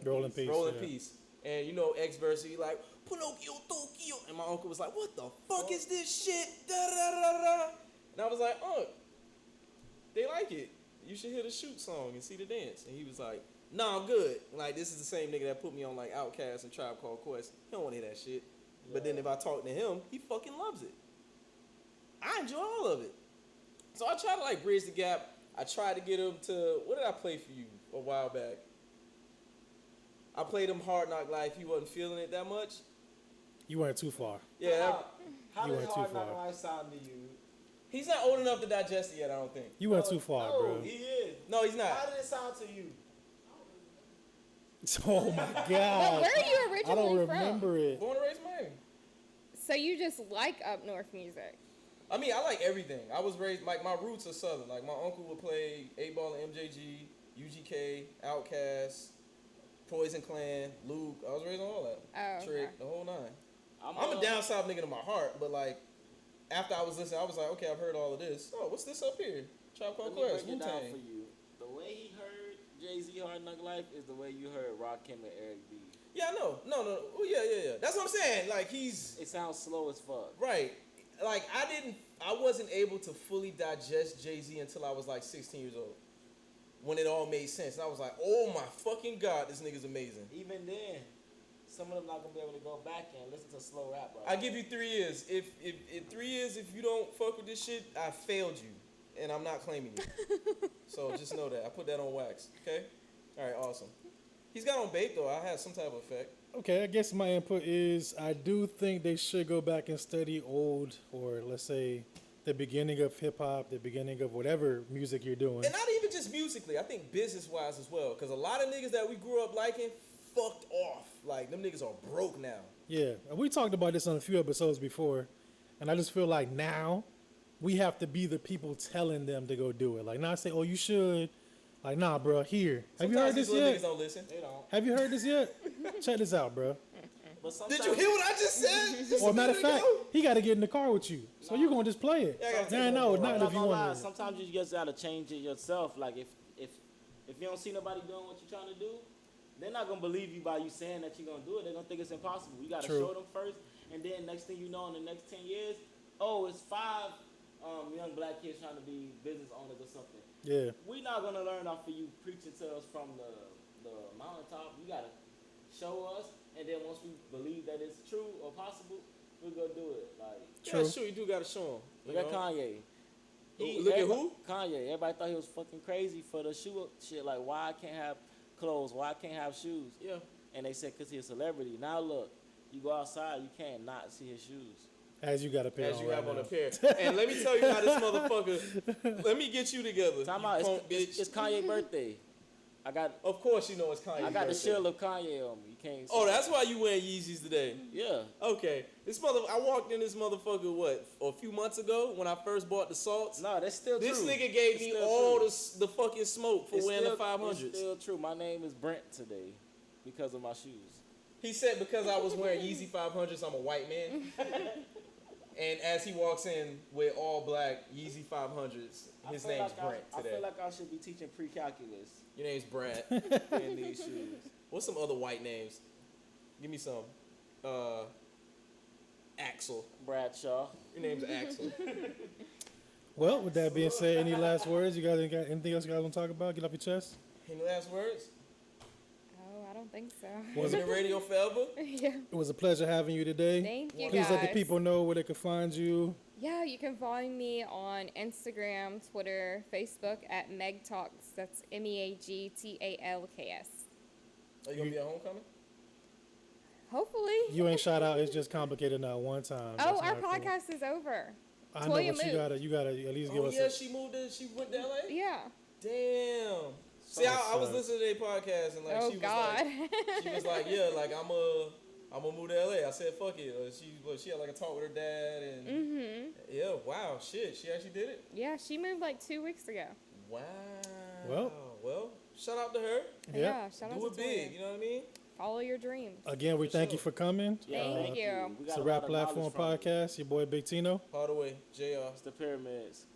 Rolling Peace. Rolling yeah. Peace. And you know, X verse, he like, Pinocchio, Tokyo. And my uncle was like, what the fuck is this shit? Da, da, da, da. And I was like, they like it. You should hear the Shoot song and see the dance. And he was like, nah, I'm good. Like, this is the same nigga that put me on like Outkast and Tribe Called Quest. He don't want to hear that shit. Yeah. But then if I talk to him, he fucking loves it. I enjoy all of it. So I try to like bridge the gap. I tried to get him to, what did I play for you a while back? I played him Hard Knock Life. He wasn't feeling it that much. You went too far. Yeah. How You does went too Hard Knock far. Life sound to you? He's not old enough to digest it yet, I don't think. You went too far, No, bro. he is. No, he's How not. did it sound to you? Oh my But God. where are you I originally don't from? remember it. Born and raised in Miami. So you just like up north music? I mean, I like everything. I was raised, like, my roots are Southern. Like, my uncle would play 8-Ball and MJG, UGK, Outkast, Poison Clan, Luke. I was raised on all that. Oh, Trick, okay. the whole nine. I'm a down south nigga in my heart, but, like, after I was listening, I was like, okay, I've heard all of this. Oh, what's this up here? Tribe Called Let me Quest, break it down Wu-Tang. for you. The way he heard Jay-Z Hard Knock Life is the way you heard Rakim and Eric B. Yeah, I know. No. Oh, yeah. That's what I'm saying. Like, he's... It sounds slow as fuck. Right. Like, I wasn't able to fully digest Jay-Z until I was like 16 years old. When it all made sense. And I was like, oh my fucking God, this nigga's amazing. Even then, some of them not gonna be able to go back and listen to slow rap, bro. I give you 3 years. If in 3 years, if you don't fuck with this shit, I failed you. And I'm not claiming you. So just know that. I put that on wax. Okay? All right, awesome. He's got on bait, though. I had some type of effect. Okay, I guess my input is I do think they should go back and study old, or let's say the beginning of hip hop, the beginning of whatever music you're doing. And not even just musically. I think business-wise as well. Because a lot of niggas that we grew up liking fucked off. Like, them niggas are broke now. Yeah, and we talked about this on a few episodes before, and I just feel like now we have to be the people telling them to go do it. Like, not say, oh, you should. Like, nah, bro, here. Have you heard this Sometimes these little yet? niggas don't listen. They don't. Have you heard this yet? Check this out, bro. But sometimes, Did you hear what I just said? Or matter of fact, he got to get in the car with you. So you're going to just play it. Yeah, I gotta take Nah, it no, on board. not I'm if you gonna lie, want to. sometimes you just gotta change it yourself. Like if you don't see nobody doing what you're trying to do, they're not gonna believe you by you saying that you're gonna do it. They're gonna think it's impossible. You gotta True. show them first, and then next thing you know, in the next 10 years, oh, it's 5 young black kids trying to be business owners or something. Yeah. We're not gonna learn off of you preaching to us from the mountaintop. You gotta show us, and then once we believe that it's true or possible, we'll go do it. Like, True. Yeah, sure, you do gotta show him. look at Kanye. Look at who? Kanye. Everybody thought he was fucking crazy for the shoe shit. Like, why I can't have clothes? Why I can't have shoes? Yeah. And they said because he's a celebrity. Now look, you go outside, you can't not see his shoes. As you got a pair As on you right have on now. a pair. And let me tell you how this motherfucker, let me get you together. Time you out. punk It's bitch. Kanye's birthday. Of course you know it's Kanye. I got the shield of Kanye on me. You can't see. Oh, that's why you wearing Yeezys today. Yeah. Okay. I walked in this motherfucker, a few months ago when I first bought the salts. No, that's still This true. nigga gave It's me still all true. the fucking smoke for It's wearing still- the 500s. It's still true. My name is Brent today because of my shoes. He said because I was wearing Yeezy 500s, I'm a white man. And as he walks in with all black Yeezy 500s, his name's Brent I today. feel like I should be teaching pre-calculus Your name's Brent. in these shoes. What's some other white names? Give me some. Axel. Bradshaw. Your name's Axel. Well, with that being said, any last words? You guys got anything else you guys want to talk about? Get off your chest. Any last words? Oh, I don't think so. Was it radio forever? Yeah. It was a pleasure having you today. Thank you, Please guys. let the people know where they can find you. Yeah, you can find me on Instagram, Twitter, Facebook at Meag Talks. That's MEAGTALKS. Are you gonna be at homecoming? Hopefully. You ain't shout out. It's just complicated now. One time. Oh, That's our not cool. podcast is over. I know, Toya but you moved. gotta at least give Oh us. yeah, she went to LA? Yeah. Damn. See, I was listening to their podcast and like Oh, she was God. like she was like, yeah, like I'm gonna move to LA. I said, fuck it. She had like a talk with her dad and yeah, wow, shit. She actually did it? Yeah, she moved like 2 weeks ago. Wow. Well. Shout out to her. Yeah. Shout out Do to it big, Toya. you know what I mean? Follow your dreams. Again, we thank you for coming. Thank you. We It's got a a Rap lot of knowledge Platform from you. podcast. Your boy Big Tino. Hardaway, JR. It's the pyramids.